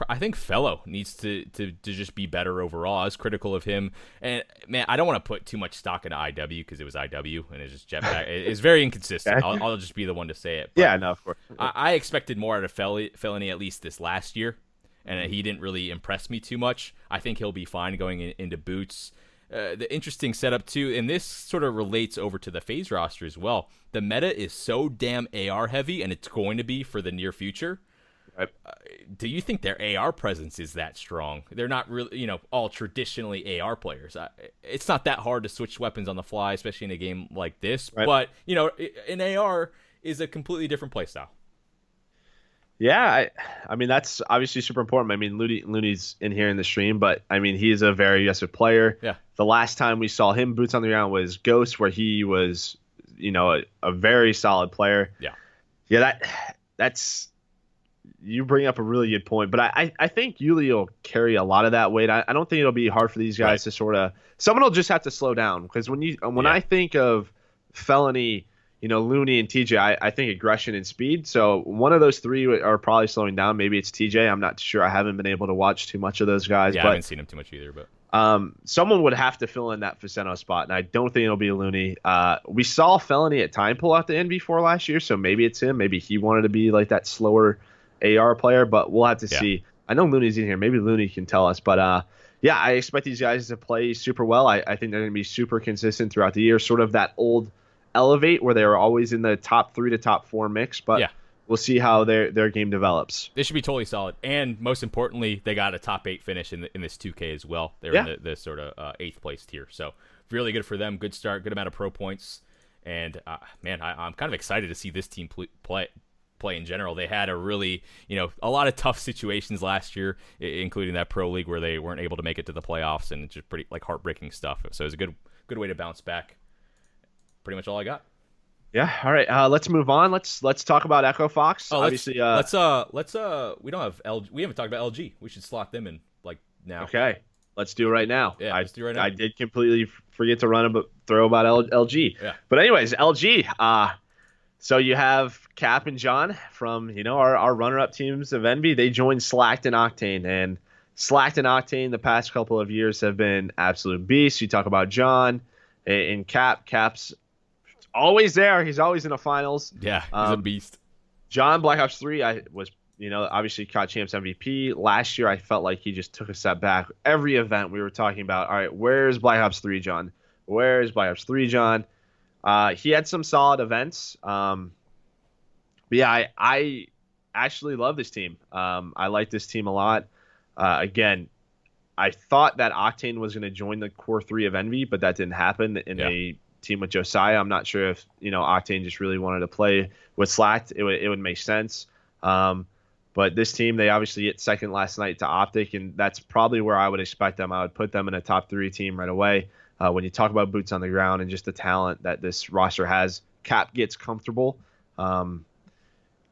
I think Fellow needs to just be better overall. I was critical of him. And, man, I don't want to put too much stock into IW because it was IW and it's just jetpack. It's very inconsistent. I'll just be the one to say it. But yeah, no, of course. I expected more out of Felony at least this last year, and he didn't really impress me too much. I think he'll be fine going into boots. The interesting setup, too, and this sort of relates over to the FaZe roster as well. The meta is so damn AR heavy, and it's going to be for the near future. Right. Do you think their AR presence is that strong? They're not really, all traditionally AR players. It's not that hard to switch weapons on the fly, especially in a game like this. Right. But, an AR is a completely different playstyle. Yeah, I mean, that's obviously super important. I mean, Looney's in here in the stream, but, I mean, he's a very aggressive player. Yeah. The last time we saw him boots on the ground was Ghost, where he was, a very solid player. Yeah. Yeah, that's you bring up a really good point. But I think Yuli will carry a lot of that weight. I don't think it'll be hard for these guys to sort of – someone will just have to slow down. Because when I think of Felony – Looney and TJ, I think aggression and speed. So one of those 3 are probably slowing down. Maybe it's TJ. I'm not sure. I haven't been able to watch too much of those guys. Yeah, but I haven't seen him too much either. But someone would have to fill in that Faceno spot, and I don't think it'll be Looney. We saw Felony at time pull out the NV4 last year, so maybe it's him. Maybe he wanted to be like that slower AR player, but we'll have to see. I know Looney's in here. Maybe Looney can tell us. But, I expect these guys to play super well. I think they're going to be super consistent throughout the year, sort of that old – Elevate, where they were always in the top 3 to top 4 mix, but we'll see how their game develops. They should be totally solid, and most importantly, they got a top 8 finish in this 2K as well. They're in the sort of 8th place tier, so really good for them. Good start, good amount of pro points, and man, I'm kind of excited to see this team play in general. They had a really, a lot of tough situations last year, including that pro league where they weren't able to make it to the playoffs, and just pretty heartbreaking stuff. So it was a good way to bounce back. Pretty much all I got. Yeah. All right. Let's move on. Let's talk about Echo Fox. Obviously, let's we don't have LG. We haven't talked about LG. We should slot them in now. Okay. Let's do it right now. Yeah. Let's do it right now. I did completely forget to throw about LG. Yeah. But anyways, LG. So you have Cap and John from our runner-up teams of Envy. They joined Slacked and Octane, and Slacked and Octane the past couple of years have been absolute beasts. You talk about John and Cap's always there. He's always in the finals. Yeah, he's a beast. John, Black Ops 3, I was, obviously COD Champs MVP. Last year, I felt like he just took a step back. Every event we were talking about, all right, where's Black Ops 3, John? Where's Black Ops 3, John? He had some solid events. But yeah, I actually love this team. I like this team a lot. Again, I thought that Octane was going to join the core 3 of Envy, but that didn't happen in a team with Josiah. I'm not sure if Octane just really wanted to play with Slacked. It would make sense. But this team, they obviously hit second last night to Optic, and that's probably where I would expect them. I would put them in a top 3 team right away. When you talk about boots on the ground and just the talent that this roster has, Cap gets comfortable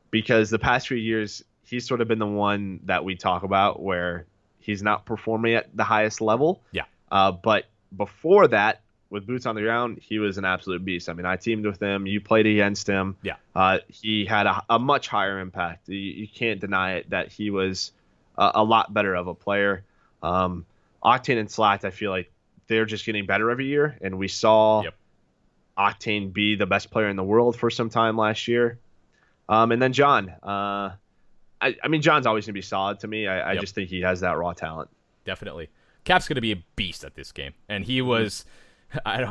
because the past few years he's sort of been the one that we talk about where he's not performing at the highest level. Yeah. But before that, with boots on the ground, he was an absolute beast. I mean, I teamed with him. You played against him. Yeah. He had a much higher impact. You can't deny it that he was a lot better of a player. Octane and Slacked, I feel like they're just getting better every year, and we saw Octane be the best player in the world for some time last year. And then John. I mean, John's always going to be solid to me. I just think he has that raw talent. Definitely. Cap's going to be a beast at this game. And he was, I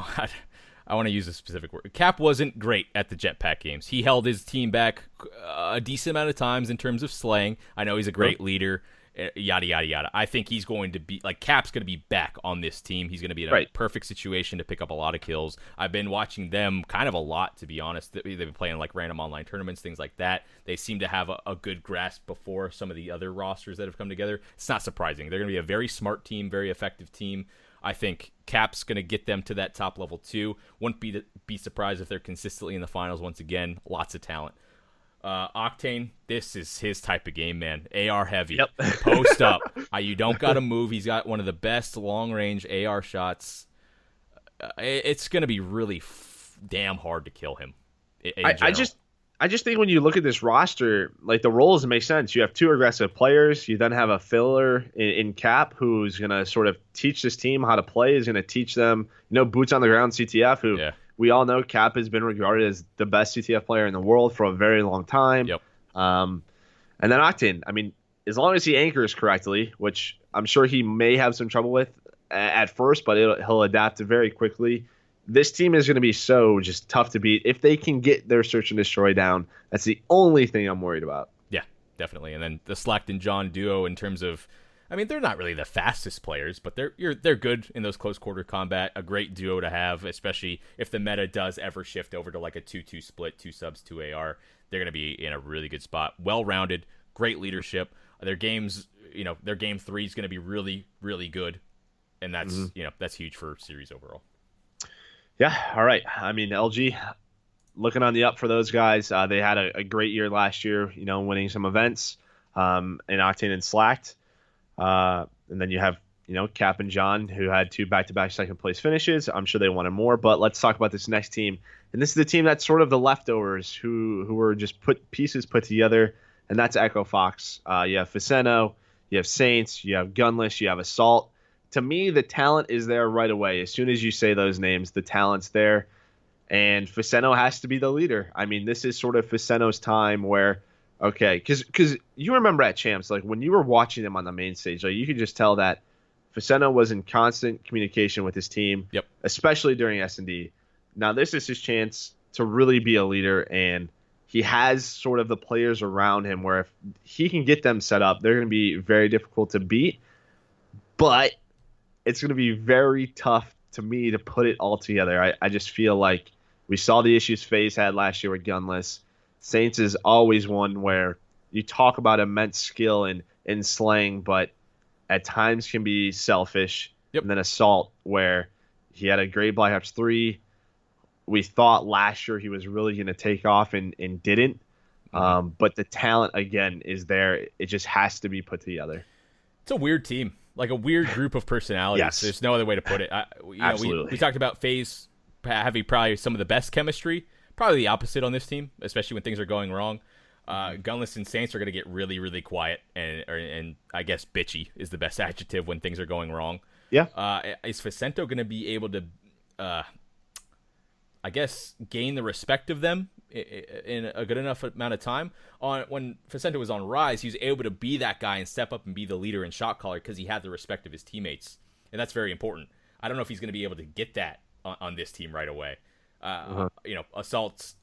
want to use a specific word. Cap wasn't great at the Jetpack games. He held his team back a decent amount of times in terms of slaying. I know he's a great leader, yada, yada, yada. I think he's going to be, like, Cap's going to be back on this team. He's going to be in a perfect situation to pick up a lot of kills. I've been watching them kind of a lot, to be honest. They've been playing, like, random online tournaments, things like that. They seem to have a good grasp before some of the other rosters that have come together. It's not surprising. They're going to be a very smart team, very effective team. I think Cap's going to get them to that top level too. Wouldn't be surprised if they're consistently in the finals once again. Lots of talent. Octane, this is his type of game, man. AR heavy. Yep. Post up. You don't got to move. He's got one of the best long-range AR shots. It's going to be really damn hard to kill him. I just think when you look at this roster, like, the roles make sense. You have two aggressive players. You then have a filler in Cap who's going to sort of teach this team how to play. Is going to teach them, boots on the ground CTF, who we all know Cap has been regarded as the best CTF player in the world for a very long time. Yep. And then Octane, I mean, as long as he anchors correctly, which I'm sure he may have some trouble with at first, but he'll adapt very quickly. This team is going to be so just tough to beat. If they can get their search and destroy down, that's the only thing I'm worried about. Yeah, definitely. And then the Slacked and John duo, in terms of, I mean, they're not really the fastest players, but they're good in those close quarter combat. A great duo to have, especially if the meta does ever shift over to like a 2-2 split, 2 subs, 2 AR. They're going to be in a really good spot. Well-rounded, great leadership. Their games, their game 3 is going to be really, really good. And that's, that's huge for series overall. Yeah, all right. I mean, LG, looking on the up for those guys. They had a great year last year, winning some events in Octane and Slacked. And then you have, Cap and John, who had 2 back-to-back second-place finishes. I'm sure they wanted more, but let's talk about this next team. And this is the team that's sort of the leftovers who were just pieces put together, and that's Echo Fox. You have Faceno, you have Saints, you have Gunless, you have Assault. To me, the talent is there right away. As soon as you say those names, the talent's there. And Faceno has to be the leader. I mean, this is sort of Faceno's time where, okay, because you remember at Champs, like, when you were watching them on the main stage, like, you could just tell that Faceno was in constant communication with his team, especially during S&D. Now, this is his chance to really be a leader, and he has sort of the players around him where if he can get them set up, they're going to be very difficult to beat. But it's going to be very tough to me to put it all together. I just feel like we saw the issues FaZe had last year with Gunless. Saints is always one where you talk about immense skill in slaying, but at times can be selfish. And then Assault, where he had a great Black Ops 3. We thought last year he was really going to take off and didn't. But the talent, again, is there. It just has to be put together. It's a weird team. Like a weird group of personalities. Yes. There's no other way to put it. Absolutely. We talked about FaZe having probably some of the best chemistry. Probably the opposite on this team, especially when things are going wrong. Gunless and Saints are going to get really, really quiet, and I guess bitchy is the best adjective when things are going wrong. Yeah. Is Facento going to be able to, I guess, gain the respect of them in a good enough amount of time? When Facento was on Rise, he was able to be that guy and step up and be the leader and shot caller because he had the respect of his teammates, and that's very important. I don't know if he's going to be able to get that on this team right away. Assault,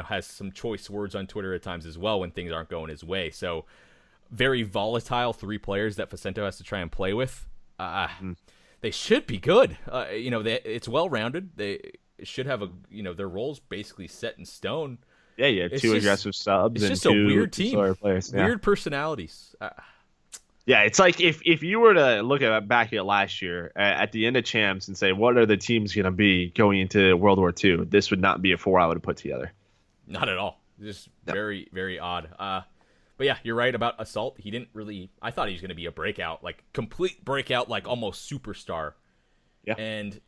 has some choice words on Twitter at times as well when things aren't going his way. So very volatile 3 players that Facento has to try and play with. They should be good. It's well-rounded. They should have their roles basically set in stone. Yeah, you have 2 aggressive subs. It's and just a 2 weird team. Players. Weird personalities. Yeah, it's like if you were to look back at last year at the end of Champs and say, what are the teams going to be going into World War II? This would not be a 4 I would have put together. Not at all. Just very, very odd. But yeah, you're right about Assault. He didn't really... I thought he was going to be a breakout, like complete breakout, like almost superstar. Yeah. And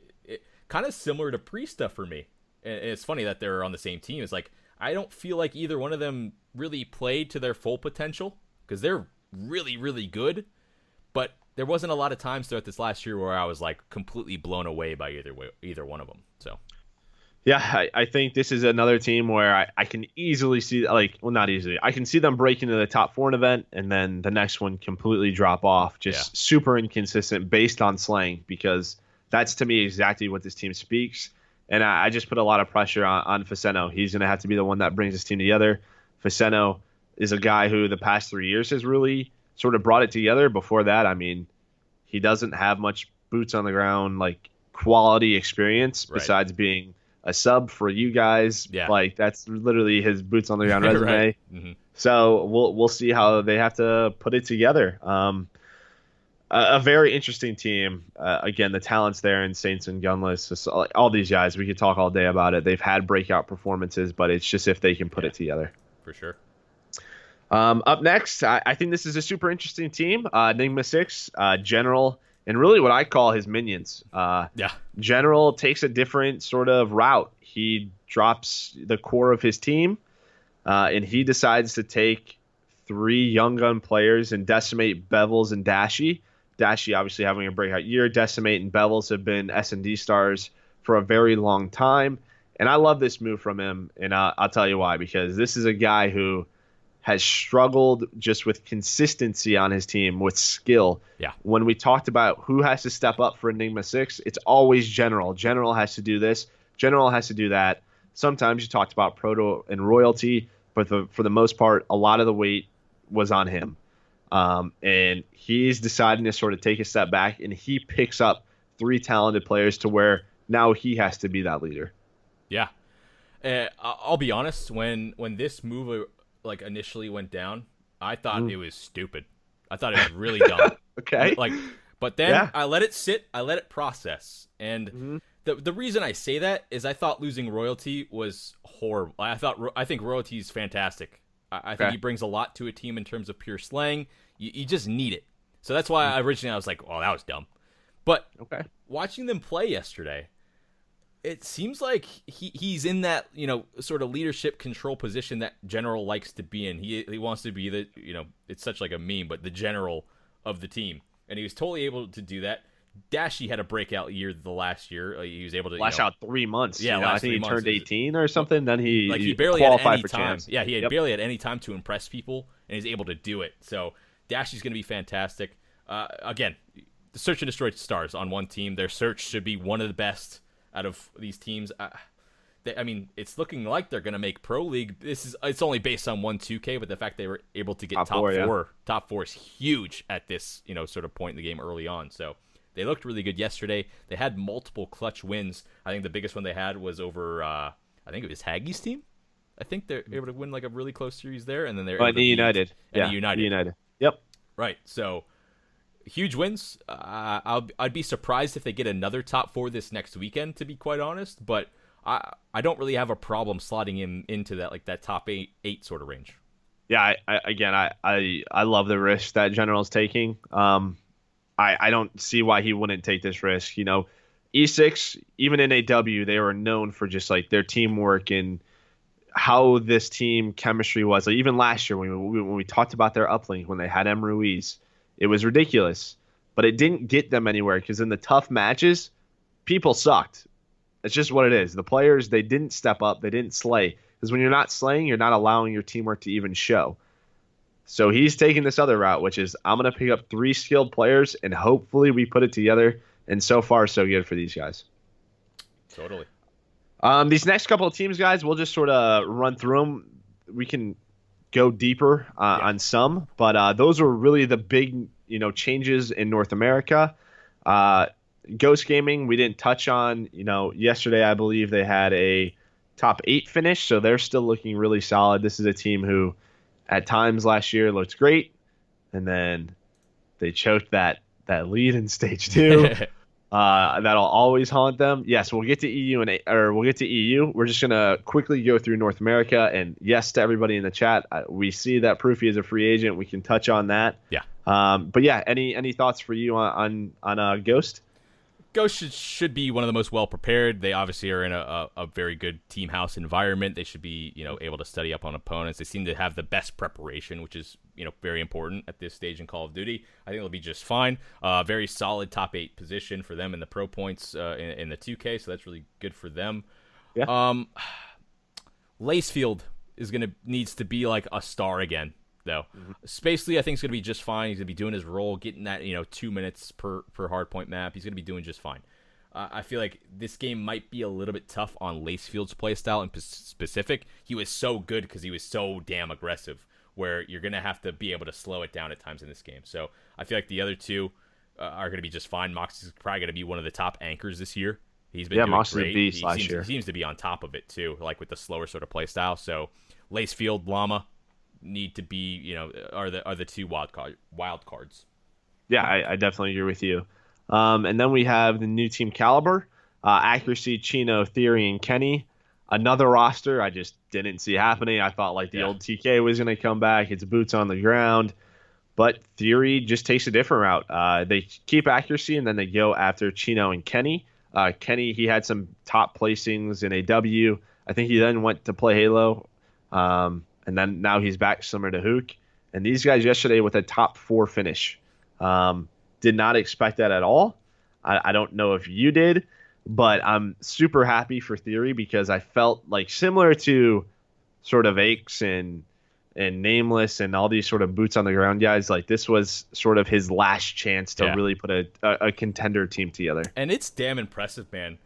kind of similar to Priesta for me. And it's funny that they're on the same team. It's like I don't feel like either one of them really played to their full potential because they're really, really good. But there wasn't a lot of times throughout this last year where I was like completely blown away by either one of them. So. Yeah, I think this is another team where I can easily see, like, well, not easily. I can see them break into the top 4 in an event, and then the next one completely drop off. Just super inconsistent based on slang, because that's, to me, exactly what this team speaks. And I just put a lot of pressure on Faceno. He's going to have to be the one that brings this team together. Faceno is a guy who the past 3 years has really sort of brought it together. Before that, I mean, he doesn't have much boots on the ground, like, quality experience besides being a sub for you guys. Yeah. Like, that's literally his boots on the ground resume. Right. Mm-hmm. So we'll see how they have to put it together. A very interesting team. Again, the talent's there in Saints and Gunless. So, like, all these guys, we could talk all day about it. They've had breakout performances, but it's just if they can put it together. For sure. Up next, I think this is a super interesting team. Enigma 6, General, and really what I call his minions. General takes a different sort of route. He drops the core of his team, and he decides to take 3 young gun players and decimate Bevels and Dashi. Dashi obviously having a breakout year. Decimate and Bevels have been S&D stars for a very long time. And I love this move from him, and I'll tell you why. Because this is a guy who has struggled just with consistency on his team, with skill. Yeah. When we talked about who has to step up for Enigma 6, it's always General. General has to do this. General has to do that. Sometimes you talked about Proto and Royalty, but for the most part, a lot of the weight was on him. And he's deciding to sort of take a step back, and he picks up 3 talented players to where now he has to be that leader. Yeah. I'll be honest, when this move like initially went down, I thought it was stupid. I thought it was really dumb. Okay. But then I let it sit, I let it process. And the reason I say that is I thought losing Royalty was horrible. I think Royalty is fantastic. I think he brings a lot to a team in terms of pure slang. You just need it. So that's why originally I was like, oh, that was dumb. But watching them play yesterday, it seems like he's in that, sort of leadership control position that General likes to be in. He wants to be the, it's such like a meme, but the general of the team. And he was totally able to do that. Dashi had a breakout year the last year. He was able to lash out 3 months. Yeah, I think he turned 18 or something. Then he barely qualified had any for time. champs. Yeah, he had barely had any time to impress people, and he's able to do it. So Dashi's going to be fantastic. Again, the Search and Destroy stars on one team. Their search should be one of the best out of these teams. It's looking like they're going to make Pro League. It's only based on 1-2K, but the fact they were able to get top four is huge at this, sort of point in the game early on. So they looked really good yesterday. They had multiple clutch wins. I think the biggest one they had was over, I think it was Haggie's team. I think they're able to win like a really close series there, and then they're able to United. United. Yep. Right. So huge wins. I'd be surprised if they get another top 4 this next weekend, to be quite honest. But I don't really have a problem slotting him into that, like that top eight sort of range. Yeah. I love the risk that General's taking. I don't see why he wouldn't take this risk. E6, even in AW, they were known for just like their teamwork and how this team chemistry was. Like even last year when we talked about their uplink, when they had M. Ruiz, it was ridiculous, but it didn't get them anywhere because in the tough matches, people sucked. It's just what it is. The players, they didn't step up. They didn't slay. Because when you're not slaying, you're not allowing your teamwork to even show. So he's taking this other route, which is I'm going to pick up 3 skilled players, and hopefully we put it together. And so far, so good for these guys. Totally. These next couple of teams, guys, we'll just sort of run through them. We can go deeper on some, but those were really the big, changes in North America. Ghost Gaming, we didn't touch on. Yesterday I believe they had a top 8 finish, so they're still looking really solid. This is a team who, at times last year, looked great, and then they choked that lead in stage 2. That'll always haunt them. Yes, we'll get to EU we'll get to EU. We're just gonna quickly go through North America. And yes, to everybody in the chat, we see that Proofy is a free agent. We can touch on that. Yeah. But yeah, any thoughts for you on Ghost? Ghost should be one of the most well prepared. They obviously are in a very good team house environment. They should be able to study up on opponents. They seem to have the best preparation, which is very important at this stage in Call of Duty. I think they'll be just fine. Very solid top 8 position for them in the pro points in the 2K, so that's really good for them. Yeah. Lacefield needs to be like a star again, though. Spacely, I think, is going to be just fine. He's going to be doing his role, getting that 2 minutes per hardpoint map. He's going to be doing just fine. I feel like this game might be a little bit tough on Lacefield's playstyle in specific. He was so good because he was so damn aggressive, where you're going to have to be able to slow it down at times in this game. So I feel like the other two are going to be just fine. Mox is probably going to be one of the top anchors this year. He's been doing Mox great. Was a beast last year. He seems to be on top of it too, like with the slower sort of playstyle. So Lacefield, Llama need to be, are the two wild cards. Yeah, I definitely agree with you. And then we have the new team Caliber, Accuracy, Chino, Theory, and Kenny. Another roster I just didn't see happening. I thought like the old TK was going to come back. It's boots on the ground. But Theory just takes a different route. They keep Accuracy, and then they go after Chino and Kenny. Kenny, he had some top placings in AW. I think he then went to play Halo. And then now he's back similar to Hook. And these guys yesterday with a top 4 finish. Did not expect that at all. I don't know if you did, but I'm super happy for Theory because I felt like similar to sort of Aches and Nameless and all these sort of boots on the ground guys, like this was sort of his last chance to really put a contender team together. And it's damn impressive, man.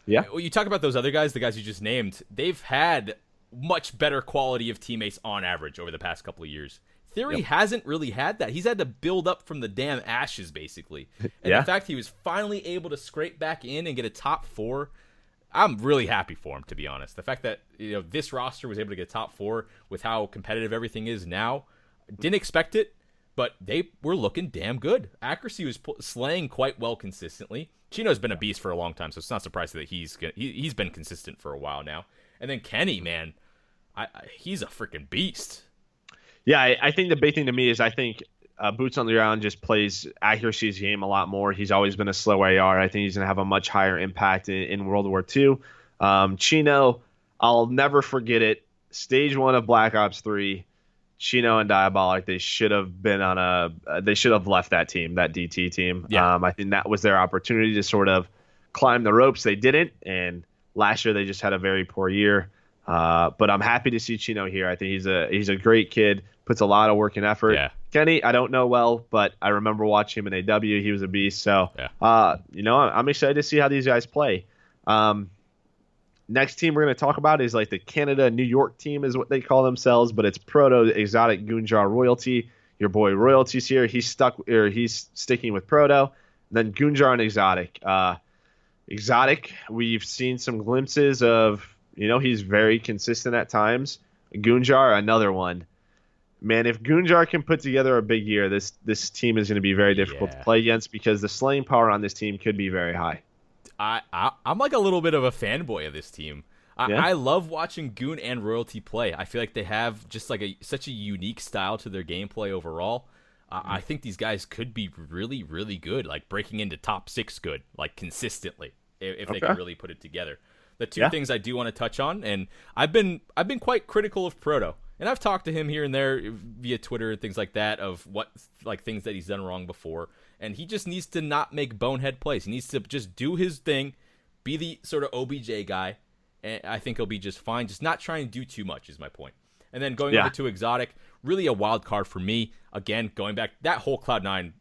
Yeah. When you talk about those other guys, the guys you just named, they've had much better quality of teammates on average over the past couple of years. Theory hasn't really had that. He's had to build up from the damn ashes, basically. And the fact he was finally able to scrape back in and get a top 4, I'm really happy for him, to be honest. The fact that this roster was able to get top 4 with how competitive everything is now, didn't expect it, but they were looking damn good. Accuracy was slaying quite well consistently. Chino's been a beast for a long time, so it's not surprising that he's been consistent for a while now. And then Kenny, man, he's a freaking beast. Yeah, I think the big thing to me is I think Boots on the Ground just plays Accuracy's game a lot more. He's always been a slow AR. I think he's going to have a much higher impact in World War II. Chino, I'll never forget it. Stage 1 of Black Ops 3, Chino and Diabolic, they should have been they should have left that team, that DT team. Yeah. I think that was their opportunity to sort of climb the ropes. They didn't, and last year they just had a very poor year. But I'm happy to see Chino here. I think he's a great kid, puts a lot of work and effort. Yeah. Kenny, I don't know well, but I remember watching him in AW. He was a beast. So, I'm excited to see how these guys play. Next team we're going to talk about is like the Canada-New York team is what they call themselves, but it's Proto, Exotic, Gunjar, Royalty. Your boy Royalty's here. He's sticking with Proto. Then Gunjar and Exotic. Exotic, we've seen some glimpses of, he's very consistent at times. Gunjar, another one. Man, if Gunjar can put together a big year, this team is going to be very difficult to play against because the slaying power on this team could be very high. I'm like a little bit of a fanboy of this team. I love watching Goon and Royalty play. I feel like they have just like such a unique style to their gameplay overall. I think these guys could be really, really good, like breaking into top 6 good, like consistently, if they can really put it together. The two things I do want to touch on, and I've been quite critical of Proto, and I've talked to him here and there via Twitter and things like that of what like things that he's done wrong before, and he just needs to not make bonehead plays. He needs to just do his thing, be the sort of OBJ guy, and I think he'll be just fine. Just not trying to do too much is my point. And then going over to Exotic, really a wild card for me. Again, going back, that whole Cloud9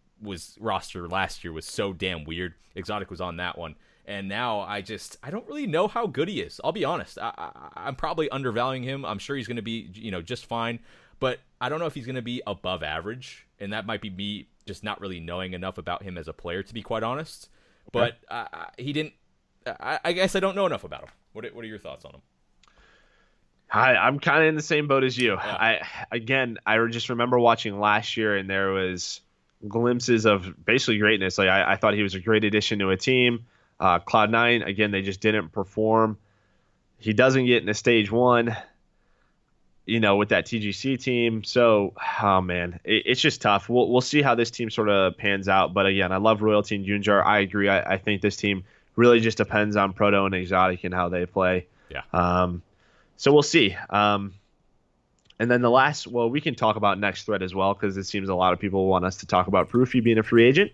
roster last year was so damn weird. Exotic was on that one. And now I don't really know how good he is. I'll be honest. I'm probably undervaluing him. I'm sure he's going to be, just fine. But I don't know if he's going to be above average. And that might be me just not really knowing enough about him as a player, to be quite honest. But he didn't. I guess I don't know enough about him. What are your thoughts on him? I'm kind of in the same boat as you. Yeah. I just remember watching last year, and there was glimpses of basically greatness. Like I thought he was a great addition to a team. Cloud9, again, they just didn't perform. He doesn't get into stage 1. with that TGC team. So, oh man, it's just tough. We'll see how this team sort of pans out. But again, I love Royalty and Junjar. I agree. I think this team really just depends on Proto and Exotic and how they play. Yeah. So we'll see. And then the last, well, we can talk about next thread as well, because it seems a lot of people want us to talk about Proofy being a free agent.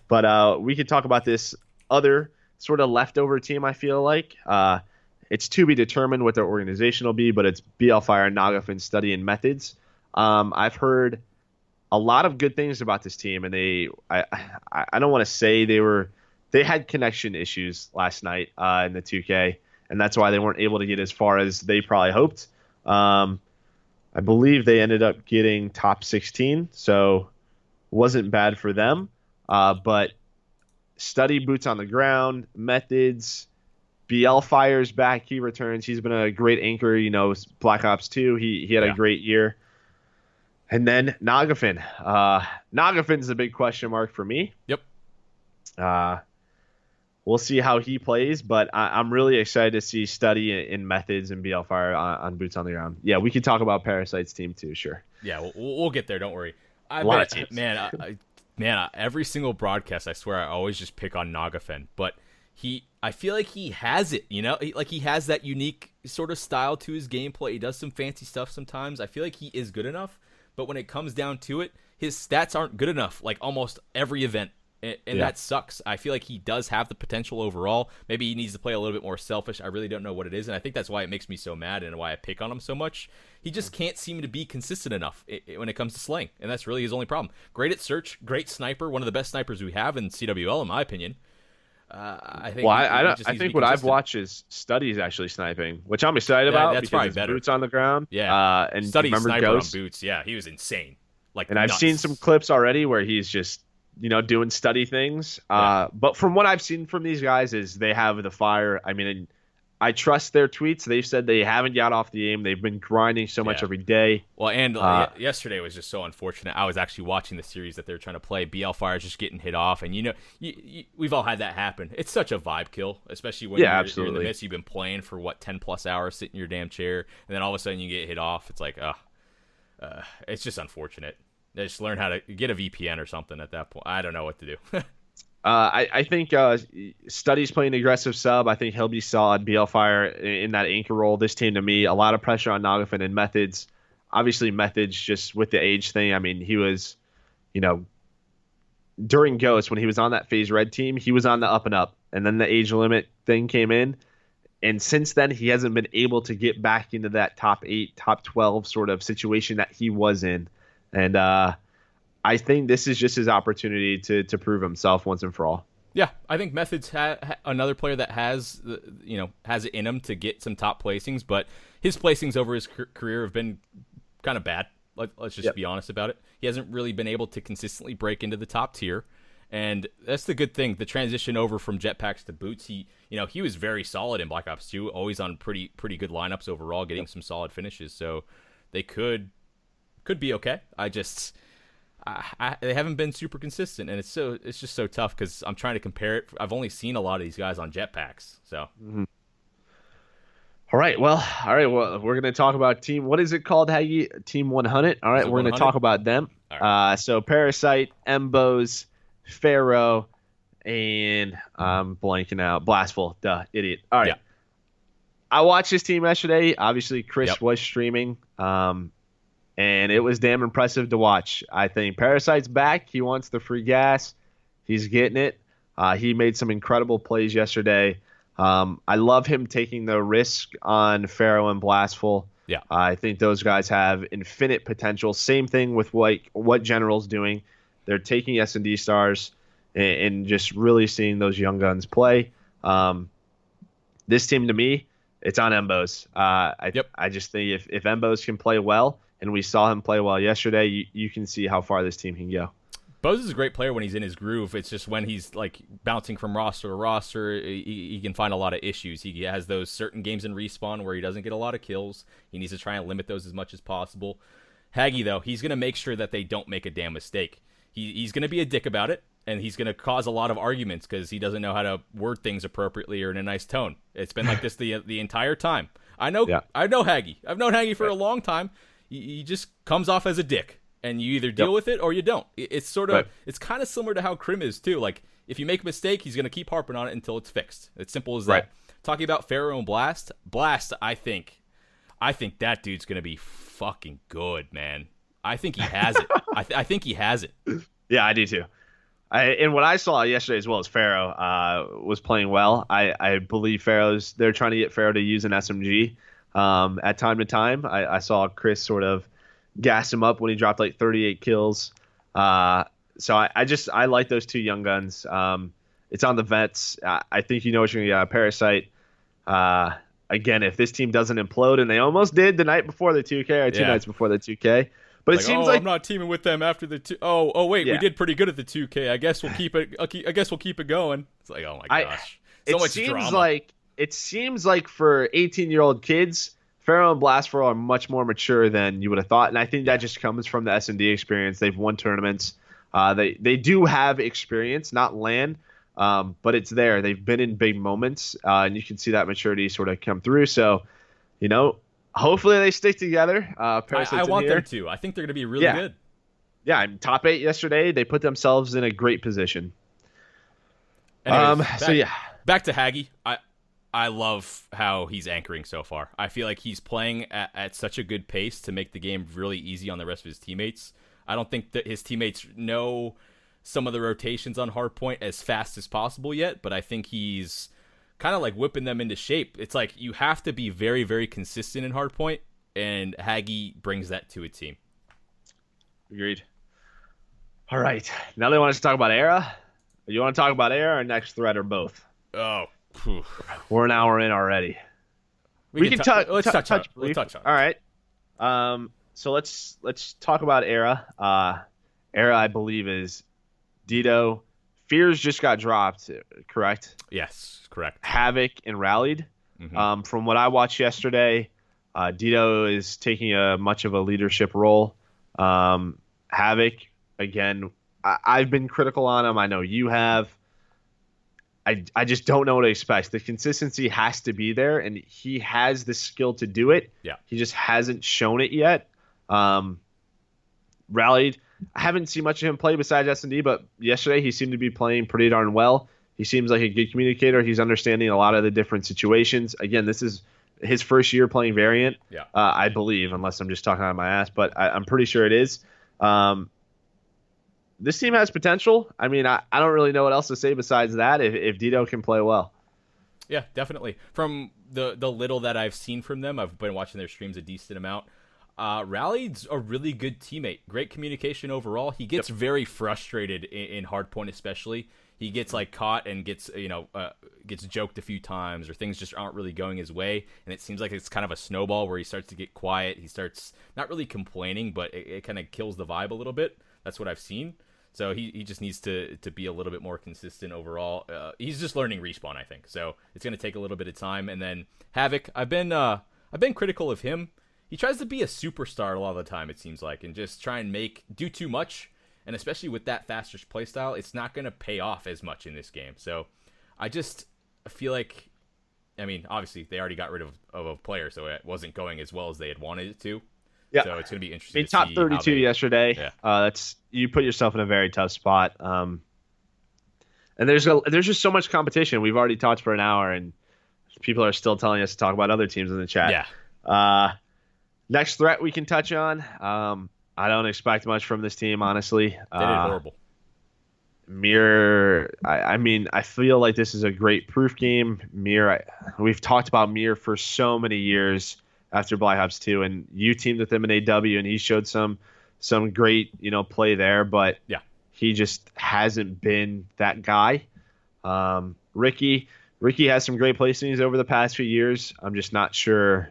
But we could talk about this other sort of leftover team, I feel like. It's to be determined what their organization will be, but it's BL Fire, Nagafin, Study, and Methods. I've heard a lot of good things about this team, and I don't want to say they had connection issues last night in the 2K, and that's why they weren't able to get as far as they probably hoped. I believe they ended up getting top 16, so wasn't bad for them. But Study, boots on the ground, Methods, BL Fire's back. He returns. He's been a great anchor. Black Ops 2. He had a great year. And then Nagafin. Nagafin's a big question mark for me. Yep. We'll see how he plays, but I'm really excited to see Study in Methods and BL Fire on boots on the ground. Yeah, we could talk about Parasite's team too, sure. Yeah, we'll get there. Don't worry. A lot of teams. Man, every single broadcast, I swear, I always just pick on Nagafen, but I feel like he has it, he has that unique sort of style to his gameplay. He does some fancy stuff sometimes. I feel like he is good enough, but when it comes down to it, his stats aren't good enough, like almost every event. And that sucks. I feel like he does have the potential overall. Maybe he needs to play a little bit more selfish. I really don't know what it is, and I think that's why it makes me so mad and why I pick on him so much. He just can't seem to be consistent enough when it comes to slaying, and that's really his only problem. Great at search, great sniper, one of the best snipers we have in CWL, in my opinion. I think. Well, I think what I've watched is Studies actually sniping, which I'm excited about. That's probably better. Boots on the ground. Yeah, and Studies sniper Ghost? On boots. Yeah, he was insane. And I've seen some clips already where he's just doing Study things. But from what I've seen from these guys is they have the fire. I mean, I trust their tweets. They've said they haven't got off the aim. They've been grinding so much every day. Well, and yesterday was just so unfortunate. I was actually watching the series that they're trying to play. BL Fire's just getting hit off. And, we've all had that happen. It's such a vibe kill, especially when you're in the midst. You've been playing for, 10-plus hours, sitting in your damn chair, and then all of a sudden you get hit off. It's like, it's just unfortunate. Just learn how to get a VPN or something at that point. I don't know what to do. I think Study's playing aggressive sub. I think he'll be solid. BL Fire in that anchor role. This team, to me, a lot of pressure on Nagafin and Methods. Obviously, Methods just with the age thing. I mean, he was, during Ghost, when he was on that FaZe Red team, he was on the up and up. And then the age limit thing came in. And since then, he hasn't been able to get back into that top 8, top 12 sort of situation that he was in. And I think this is just his opportunity to prove himself once and for all. Yeah, I think Methods another player that has has it in him to get some top placings, but his placings over his career have been kind of bad. Let's just be honest about it. He hasn't really been able to consistently break into the top tier, and that's the good thing. The transition over from jetpacks to boots, he was very solid in Black Ops 2, always on pretty good lineups overall, getting some solid finishes. So they could be okay. They haven't been super consistent, and it's just so tough because I'm trying to compare it. I've only seen a lot of these guys on jetpacks, so. Mm-hmm. All right, well, we're gonna talk about team. What is it called, Haggy? Team 100. All right, we're gonna talk about them. Right. So Parasite, Embos, Pharaoh, and I'm blanking out. Blastful, duh, idiot. All right. Yeah. I watched this team yesterday. Obviously, Chris was streaming. And it was damn impressive to watch. I think Parasite's back. He wants the free gas. He's getting it. He made some incredible plays yesterday. I love him taking the risk on Pharaoh and Blastful. Yeah. I think those guys have infinite potential. Same thing with what General's doing. They're taking S&D stars and just really seeing those young guns play. This team, to me, it's on Embos. I just think if Embos can play well, and we saw him play well yesterday, you can see how far this team can go. Bose is a great player when he's in his groove. It's just when he's like bouncing from roster to roster, he can find a lot of issues. He has those certain games in Respawn where he doesn't get a lot of kills. He needs to try and limit those as much as possible. Haggy, though, he's going to make sure that they don't make a damn mistake. He's going to be a dick about it, and he's going to cause a lot of arguments because he doesn't know how to word things appropriately or in a nice tone. It's been like this the entire time. I know Yeah. Haggy. I've known Haggy for Right. a long time. He just comes off as a dick, and you either deal Yep. with it or you don't. It's sort of Right. it's kind of similar to how Krim is too. Like if you make a mistake, he's gonna keep harping on it until it's fixed. It's simple as Right. that. Talking about Pharaoh and Blast, I think that dude's gonna be fucking good, man. I think he has it. I think he has it. Yeah, I do too. And what I saw yesterday as well as Pharaoh was playing well. I believe they're trying to get Pharaoh to use an SMG at time to time. I saw Chris sort of gas him up when he dropped like 38 kills. So I like those two young guns. It's on the vets. I think you know what you're going to get out of Parasite. Again, if this team doesn't implode, and they almost did the night before the 2K or two nights before the 2K. But it seems like I'm not teaming with them after the two. Oh wait, we did pretty good at the 2K. I guess we'll keep it. I guess we'll keep it going. It's like, oh my gosh, so much drama. It seems like for 18-year-old kids, Pharaoh and Blastful are much more mature than you would have thought, and I think that just comes from the S&D experience. They've won tournaments. They do have experience, not LAN, but it's there. They've been in big moments, and you can see that maturity sort of come through. So, hopefully they stick together. I want them to. I think they're going to be really good. Yeah, I'm top 8 yesterday. They put themselves in a great position. Anyways, so back to Haggy. I love how he's anchoring so far. I feel like he's playing at such a good pace to make the game really easy on the rest of his teammates. I don't think that his teammates know some of the rotations on Hardpoint as fast as possible yet, but I think he's kind of like whipping them into shape. It's like you have to be very, very consistent in Hardpoint, and Haggy brings that to a team. Agreed. All right. Now they want us to talk about Era. You want to talk about Era or Next Threat or both? Oh, we're an hour in already. We can touch on it. We'll touch on it. All right. So let's talk about Era. Era, I believe, is Dito. Fears just got dropped, correct? Yes, correct. Havoc and Rallied. Mm-hmm. From what I watched yesterday, Dito is taking much of a leadership role. Havoc, again, I've been critical on him. I know you have. I just don't know what to expect. The consistency has to be there, and he has the skill to do it. Yeah. He just hasn't shown it yet. Rallied, I haven't seen much of him play besides S&D, but yesterday he seemed to be playing pretty darn well. He seems like a good communicator. He's understanding a lot of the different situations. Again, this is his first year playing Variant, I believe, unless I'm just talking out of my ass, but I'm pretty sure it is. This team has potential. I mean, I don't really know what else to say besides that if Dito can play well. Yeah, definitely. From the little that I've seen from them, I've been watching their streams a decent amount. Rallied's a really good teammate. Great communication overall. He gets very frustrated in Hardpoint, especially. He gets caught and gets joked a few times, or things just aren't really going his way, and it seems like it's kind of a snowball where he starts to get quiet. He starts not really complaining, but it kind of kills the vibe a little bit. That's what I've seen. So he just needs to be a little bit more consistent overall. He's just learning Respawn, I think. So it's going to take a little bit of time. And then Havoc, I've been critical of him. He tries to be a superstar a lot of the time, it seems like, and just try and do too much. And especially with that faster playstyle, it's not going to pay off as much in this game. So I just feel like, I mean, obviously they already got rid of a player, so it wasn't going as well as they had wanted it to. Yeah. So it's going to be interesting. I mean, top 32 yesterday. Yeah. That's you put yourself in a very tough spot. And there's just so much competition. We've already talked for an hour, and people are still telling us to talk about other teams in the chat. Yeah. Next Threat we can touch on. I don't expect much from this team, honestly. They did horrible. Mir, I mean, I feel like this is a great proof game. Mir, we've talked about Mir for so many years after Black Ops 2, and you teamed with him in AW, and he showed some great, play there, but he just hasn't been that guy. Ricky has some great placings over the past few years. I'm just not sure.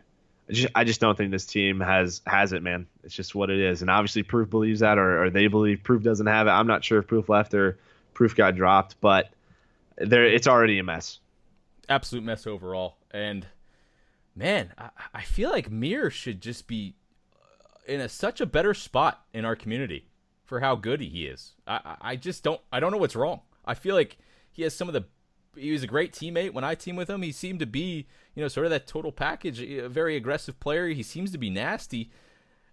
I just don't think this team has it, man. It's just what it is. And obviously Proof believes that, or they believe Proof doesn't have it. I'm not sure if Proof left or Proof got dropped, but it's already a mess. Absolute mess overall. And man, I feel like Mir should just be in such a better spot in our community for how good he is. I don't know what's wrong. I feel like he has some of the he was a great teammate when I teamed with him. He seemed to be, sort of that total package, a very aggressive player. He seems to be nasty.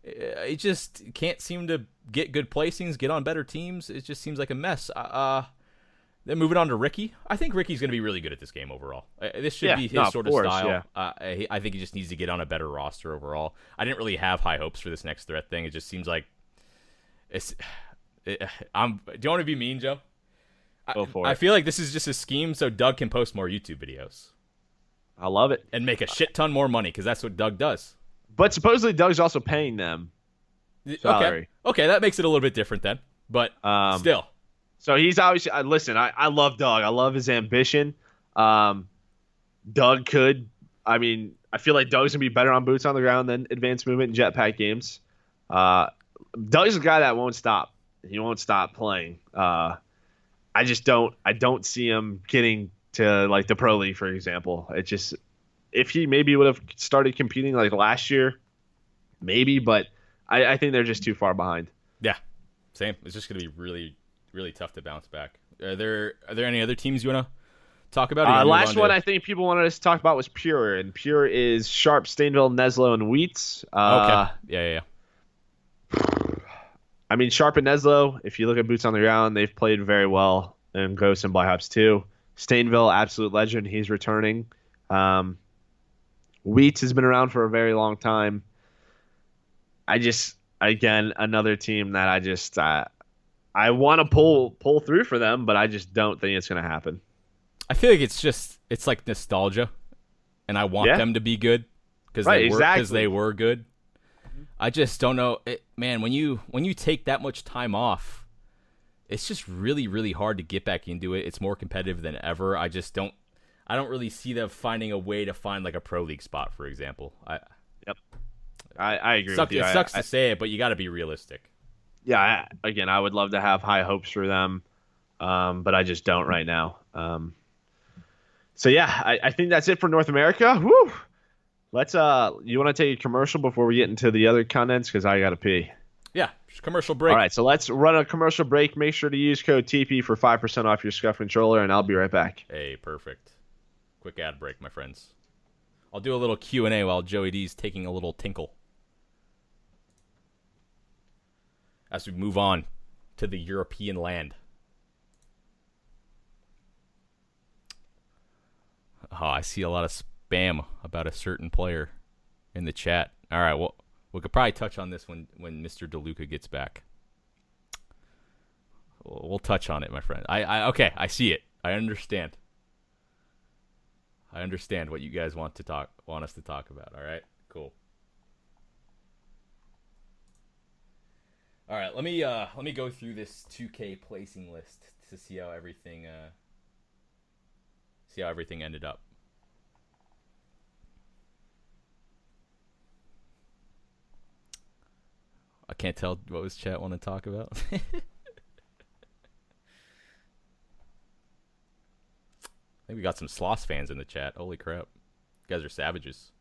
He just can't seem to get good placings, get on better teams. It just seems like a mess. Then moving on to Ricky. I think Ricky's going to be really good at this game overall. This should be his sort of style. Yeah. I think he just needs to get on a better roster overall. I didn't really have high hopes for this next threat thing. It just seems like do you want to be mean, Joe? Go for it. I feel like this is just a scheme so Doug can post more YouTube videos. I love it. And make a shit ton more money, because that's what Doug does. But supposedly Doug's also paying them salary. Okay, that makes it a little bit different then. But still. So he's obviously listen. I love Doug. I love his ambition. Doug could. I mean, I feel like Doug's gonna be better on boots on the ground than advanced movement and jetpack games. Doug's a guy that won't stop. He won't stop playing. I just don't. I don't see him getting to like the pro league, for example. It just, if he maybe would have started competing like last year, maybe. But I think they're just too far behind. Yeah, same. It's just gonna be really, really tough to bounce back. Are there any other teams you want to talk about? Last one I think people wanted us to talk about was Pure, and Pure is Sharp, Stainville, Neslo, and Wheats. Okay. Yeah. I mean, Sharp and Neslo, if you look at boots on the ground, they've played very well in Ghosts and Black Ops 2. Stainville, absolute legend. He's returning. Wheats has been around for a very long time. Again, another team that I want to pull through for them, but I just don't think it's going to happen. I feel like it's like nostalgia, and I want them to be good because they were good. I just don't know, man. When you take that much time off, it's just really, really hard to get back into it. It's more competitive than ever. I don't really see them finding a way to find like a pro league spot, for example. Yep, I agree with you. It sucks to say it, but you got to be realistic. Yeah, again, I would love to have high hopes for them, but I just don't right now. So yeah, I think that's it for North America. Woo! Let's you want to take a commercial before we get into the other continents, because I gotta pee. Yeah, commercial break. All right, so let's run a commercial break. Make sure to use code TP for 5% off your Scuff controller, and I'll be right back. Hey, perfect. Quick ad break, my friends. I'll do a little Q&A while Joey D's taking a little tinkle. As we move on to the European land. Oh, I see a lot of spam about a certain player in the chat. All right, well, we could probably touch on this when Mr. DeLuca gets back. We'll touch on it, my friend. Okay, I see it. I understand. I understand what you guys want us to talk about. All right, cool. All right, let me go through this 2K placing list to see how everything ended up. I can't tell what was chat want to talk about. I think we got some Sloss fans in the chat. Holy crap. You guys are savages.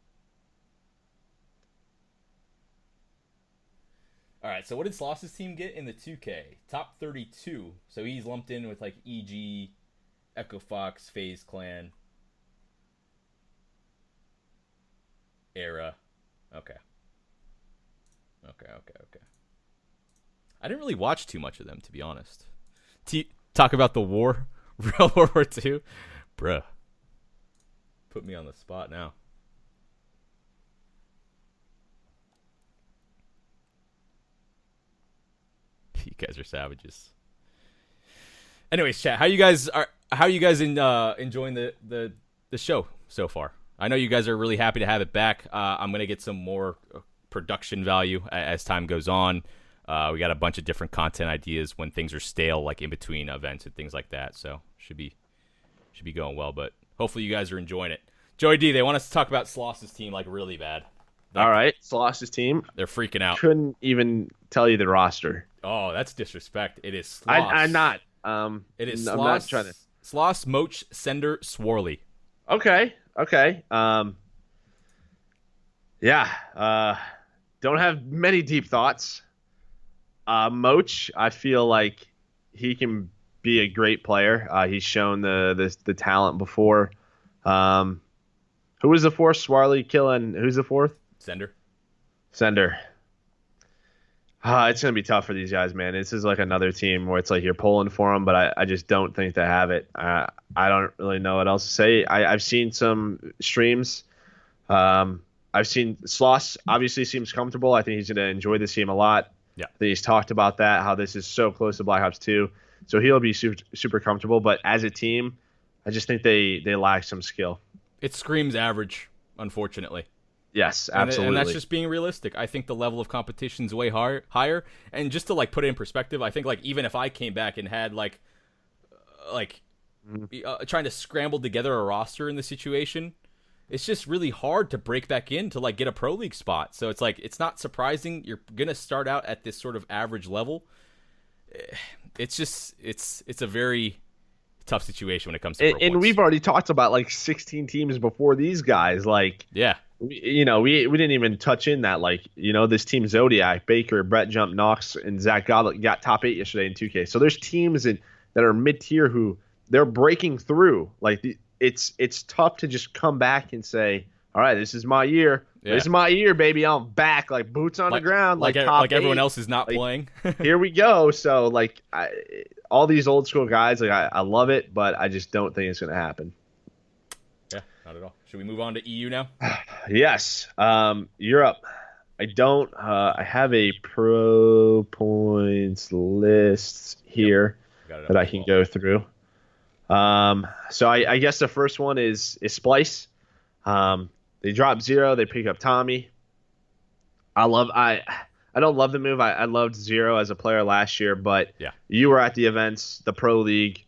All right, so what did Sloss's team get in the 2K? Top 32. So he's lumped in with like EG, Echo Fox, FaZe Clan, Era. Okay. I didn't really watch too much of them, to be honest. Talk about the war, Real World War II, bruh. Put me on the spot now. You guys are savages. Anyways, chat, how you guys enjoying the show so far? I know you guys are really happy to have it back. I'm gonna get some more production value as time goes on. We got a bunch of different content ideas when things are stale, like in between events and things like that. So should be going well. But hopefully you guys are enjoying it. Joey D, they want us to talk about Sloss's team like really bad. All right, Sloss's team. They're freaking out. Couldn't even tell you the roster. Oh, that's disrespect. It is Sloss. I'm not. It is Sloss. I'm not trying to. Sloss, Moach, Sender, Swarley. Okay. Yeah. Don't have many deep thoughts. Moach, I feel like he can be a great player. He's shown the talent before. Who was the fourth? Swarley, Killen. Who's the fourth? Sender. It's going to be tough for these guys, man. This is like another team where it's like you're pulling for them, but I just don't think they have it. I don't really know what else to say. I've seen some streams. I've seen Sloss obviously seems comfortable. I think he's going to enjoy this team a lot. Yeah. I think he's talked about that, how this is so close to Black Ops 2. So he'll be super, super comfortable. But as a team, I just think they lack some skill. It screams average, unfortunately. Yes, absolutely. And that's just being realistic. I think the level of competition is way higher. And just to like put it in perspective, I think like even if I came back and had trying to scramble together a roster in the situation, it's just really hard to break back in to like get a pro league spot. So it's like it's not surprising you're gonna start out at this sort of average level. It's just it's a very tough situation when it comes to pro and points. we've already talked about like 16 teams before these guys. Like yeah. We didn't even touch in that, like, this team Zodiac, Baker, Brett Jump, Knox, and Zach Goblet got top 8 yesterday in 2K. So there's teams that are mid-tier who they're breaking through. Like, it's tough to just come back and say, all right, this is my year. Yeah. This is my year, baby. I'm back, like boots on the ground, like top everyone 8. else is not playing. Here we go. So, like, all these old school guys, like I love it, but I just don't think it's going to happen. Yeah, not at all. Should we move on to EU now? Yes. Europe. I have a pro points list here that I can go through. So I guess the first one is Splice. They drop 0. They pick up Tommy. I don't love the move. I loved 0 as a player last year, but you were at the events, the pro league.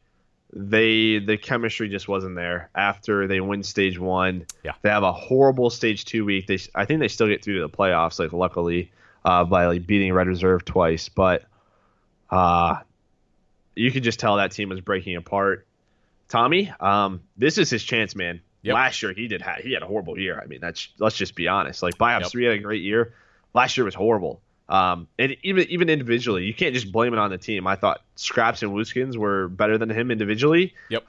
The chemistry just wasn't there after they win stage 1. Yeah. They have a horrible stage 2 week. I think they still get through to the playoffs, like luckily, by like beating Red Reserve twice. But you could just tell that team was breaking apart. Tommy, this is his chance, man. Yep. Last year he had a horrible year. I mean, let's just be honest. Like Black Ops 3 had a great year. Last year was horrible. And even individually, you can't just blame it on the team. I thought Scraps and Wooskins were better than him individually. Yep.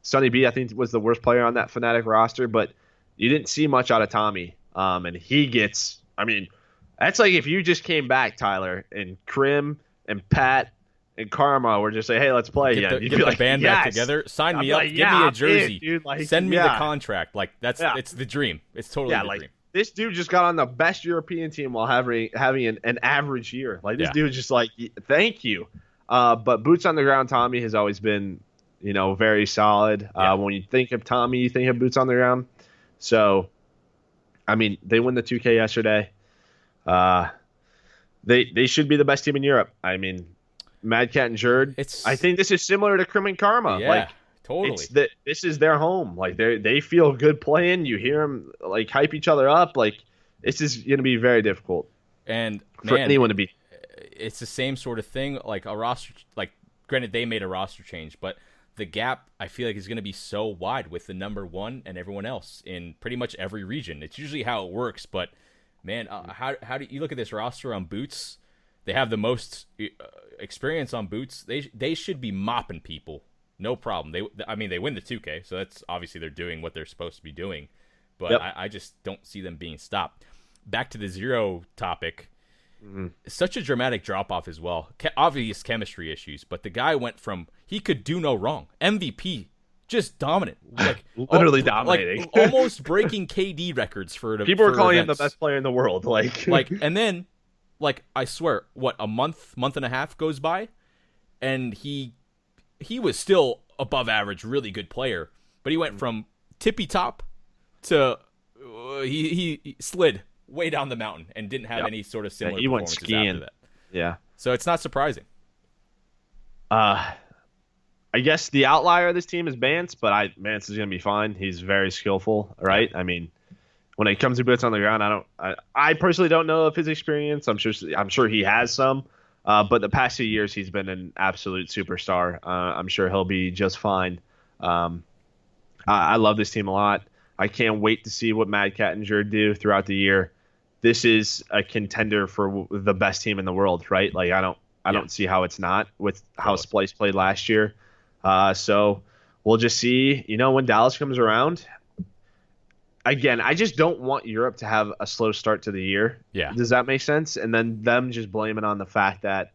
Sonny B, I think, was the worst player on that Fnatic roster, but you didn't see much out of Tommy. And he gets, I mean, that's like if you just came back, Tyler, and Krim and Pat and Karma were just like, hey, let's play. Get the band back together. Sign me up. Give me a jersey. Dude. Like, send me the contract. Like it's the dream. It's totally the dream. This dude just got on the best European team while having an average year. Like this dude just like, thank you. But boots on the ground, Tommy has always been, very solid. When you think of Tommy, you think of boots on the ground. So, I mean, they win the 2K yesterday. They should be the best team in Europe. I mean, Mad Cat and Jerd. I think this is similar to Crim and Karma. Yeah. Like, totally. This is their home. Like they feel good playing. You hear them like hype each other up. Like this is going to be very difficult. And for anyone to beat. It's the same sort of thing. Like a roster. Like granted, they made a roster change, but the gap I feel like is going to be so wide with the number 1 and everyone else in pretty much every region. It's usually how it works. But man, how do you look at this roster on Boots? They have the most experience on Boots. They should be mopping people. No problem. They win the 2K, so that's obviously they're doing what they're supposed to be doing. But I just don't see them being stopped. Back to the 0 topic. Mm-hmm. Such a dramatic drop-off as well. Obvious chemistry issues, but the guy went from he could do no wrong. MVP, just dominant. Like literally dominating. Like, almost breaking KD records for people are calling events. him the best player in the world. Like and then, I swear, a month and a half goes by, and he was still above average, really good player, but he went from tippy top to he slid way down the mountain and didn't have any sort of similar. He went performances skiing. after that. Yeah, so it's not surprising. I guess the outlier of this team is Bance, but Bance is going to be fine. He's very skillful, right? I mean, when it comes to boots on the ground, I personally don't know of his experience. I'm sure he has some. But the past 2 years, he's been an absolute superstar. I'm sure he'll be just fine. I love this team a lot. I can't wait to see what Mad Cat and Jerd do throughout the year. This is a contender for the best team in the world, right? Like I don't see how it's not with how Splice played last year. So we'll just see, when Dallas comes around. Again, I just don't want Europe to have a slow start to the year. Yeah. Does that make sense? And then them just blame it on the fact that,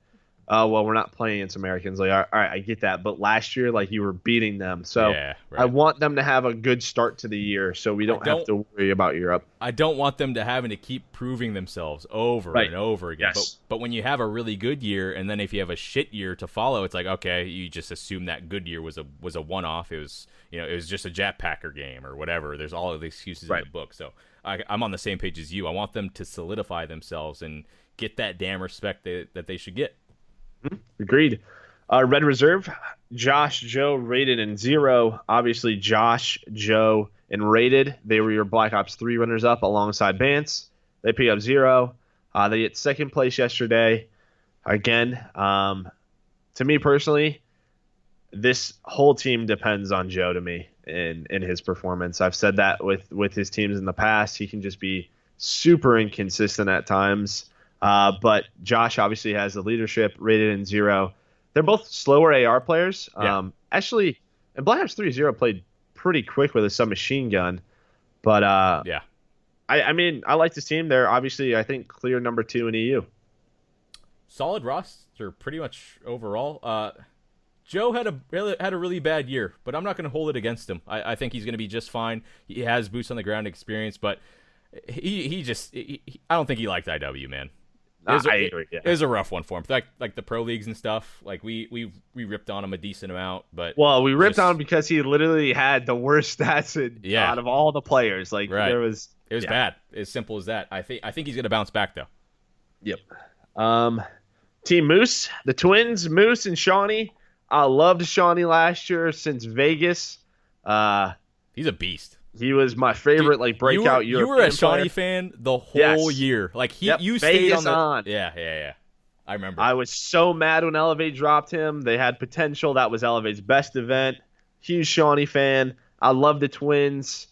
oh, well, we're not playing against Americans. Like, all right, I get that. But last year, like, you were beating them. So Yeah, right. I want them to have a good start to the year so we don't have to worry about Europe. I don't want them to having to keep proving themselves over and over again. Yes. But when you have a really good year, and then if you have a shit year to follow, it's like, okay, you just assume that good year was a one-off. It was just a Jet Packer game or whatever. There's all of the excuses in the book. So I'm on the same page as you. I want them to solidify themselves and get that damn respect that they should get. Agreed. Red Reserve, Josh, Joe, Rated, and Zero. Obviously, Josh, Joe, and Rated. They were your Black Ops 3 runners-up alongside Bance. They pick up 0. They get second place yesterday. Again, to me personally, this whole team depends on Joe to me in his performance. I've said that with his teams in the past. He can just be super inconsistent at times. But Josh obviously has the leadership, Rated in 0. They're both slower AR players. Yeah. Actually, in Black Ops 3, 0 played pretty quick with a submachine gun. But yeah, I mean, I like this team. They're obviously, I think, clear number 2 in EU. Solid roster, pretty much overall. Joe had a really bad year, but I'm not going to hold it against him. I think he's going to be just fine. He has boots on the ground experience, but I don't think he liked IW, man. I agree. Yeah. It was a rough one for him. Like the pro leagues and stuff. Like we ripped on him a decent amount, but we ripped on him because he literally had the worst stats out of all the players. Like right. It was bad. As simple as that. I think he's gonna bounce back though. Yep. Team Moose, the twins, Moose and Shawnee. I loved Shawnee last year since Vegas. He's a beast. He was my favorite, breakout European You were a Shawnee player. fan the whole year. Like you stayed Vegas on. Yeah. I remember. I was so mad when Elevate dropped him. They had potential. That was Elevate's best event. Huge Shawnee fan. I love the twins.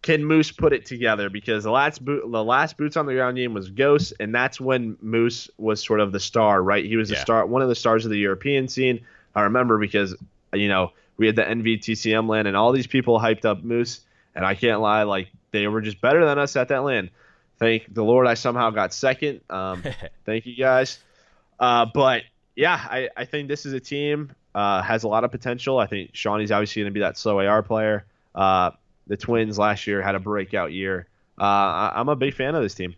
Can Moose put it together? Because the last boots on the ground game was Ghost, and that's when Moose was sort of the star, right? He was the star, one of the stars of the European scene. I remember because we had the NVTCM LAN, and all these people hyped up Moose. And I can't lie, they were just better than us at that LAN. Thank the Lord I somehow got second. Thank you guys. But yeah, I think this is a team has a lot of potential. I think Shawnee's obviously going to be that slow AR player. The Twins last year had a breakout year. I'm a big fan of this team.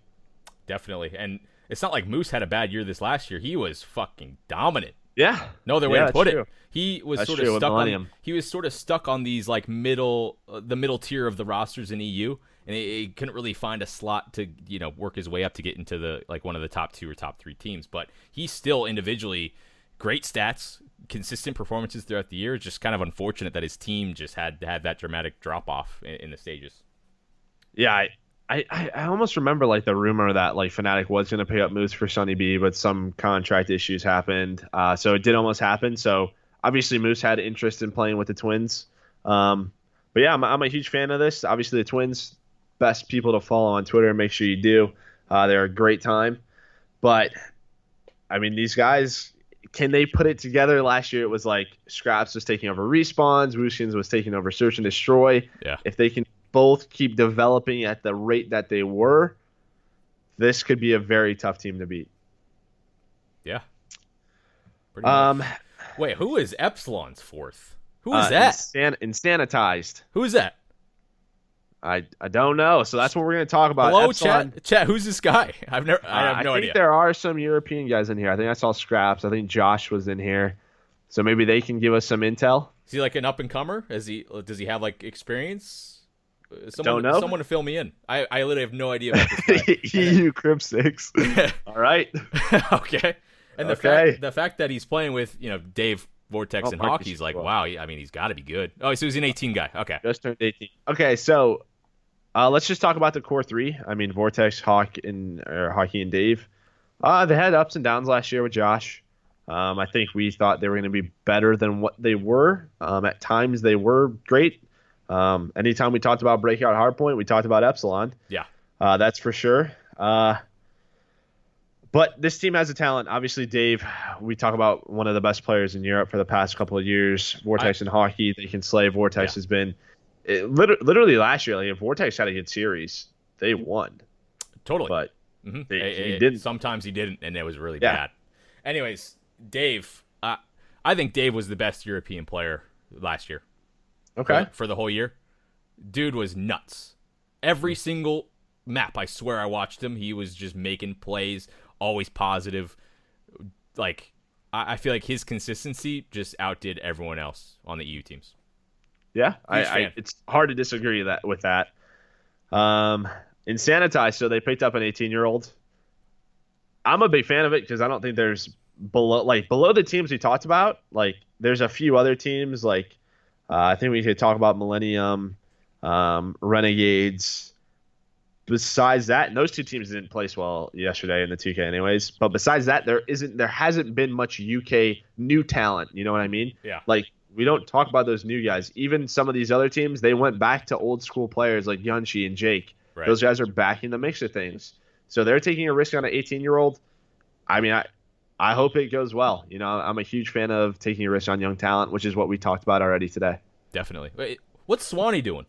Definitely. And it's not like Moose had a bad year this last year. He was fucking dominant. Yeah. No other way to put true. it. He was That's sort true, of with stuck on. Millennium. He was sort of stuck on these the middle tier of the rosters in EU, and he couldn't really find a slot to work his way up to get into the one of the top 2 or top 3 teams. But he's still individually great stats, consistent performances throughout the year. It's just kind of unfortunate that his team just had that dramatic drop off in the stages. Yeah, I almost remember the rumor that Fnatic was going to pay up Moose for Sunny B, but some contract issues happened. So it did almost happen. So obviously Moose had interest in playing with the Twins. But yeah, I'm a huge fan of this. Obviously the Twins, best people to follow on Twitter. Make sure you do. They're a great time. But I mean, these guys, can they put it together? Last year it was Scraps was taking over Respawns, Wushins was taking over Search and Destroy. Yeah. If they can both keep developing at the rate that they were, this could be a very tough team to beat. Yeah. Pretty much. Wait, who is Epsilon's fourth? Who is that? Insanitized. Who is that? I don't know. So that's what we're going to talk about. Hello, Epsilon. chat. Who's this guy? I have no idea. I think there are some European guys in here. I think I saw Scraps. I think Josh was in here. So maybe they can give us some intel. Is he an up and comer? Does he have experience? Don't know. Someone to fill me in. I literally have no idea about this guy. EU Crip 6. All right. Okay. And the fact that he's playing with Dave, Vortex, and Marcus, Hockey's wow. I mean, he's got to be good. Oh, so he's an 18 guy. Okay. Just turned 18. Okay, so let's just talk about the core 3. I mean, Vortex, Hockey, and Dave. They had ups and downs last year with Josh. I think we thought they were going to be better than what they were. At times they were great. Anytime we talked about breakout hardpoint, we talked about Epsilon. Yeah. That's for sure. But But this team has a talent. Obviously, Dave, we talk about one of the best players in Europe for the past couple of years. Vortex in hockey, they can slay. Vortex has been literally last year. Like if Vortex had a good series, they won. Totally. But he didn't. Sometimes he didn't, and it was really bad. Anyways, Dave, I think Dave was the best European player last year. Okay. For the whole year. Dude was nuts. Every single map, I swear I watched him. He was just making plays, always positive. Like, I feel like his consistency just outdid everyone else on the EU teams. Yeah, it's hard to disagree with that. In Sanitize, so they picked up an 18-year-old. I'm a big fan of it because I don't think there's below the teams we talked about. Like, there's a few other teams. Like, I think we could talk about Millennium, Renegades. Besides that, and those two teams didn't place well yesterday in the 2K anyways. But besides that, there hasn't been much UK new talent. You know what I mean? Yeah. Like, we don't talk about those new guys. Even some of these other teams, they went back to old school players like Yunshi and Jake. Right. Those guys are back in the mix of things. So they're taking a risk on an 18-year-old. I mean, I hope it goes well. You know, I'm a huge fan of taking a risk on young talent, which is what we talked about already today. Definitely. Wait, what's Swanee doing?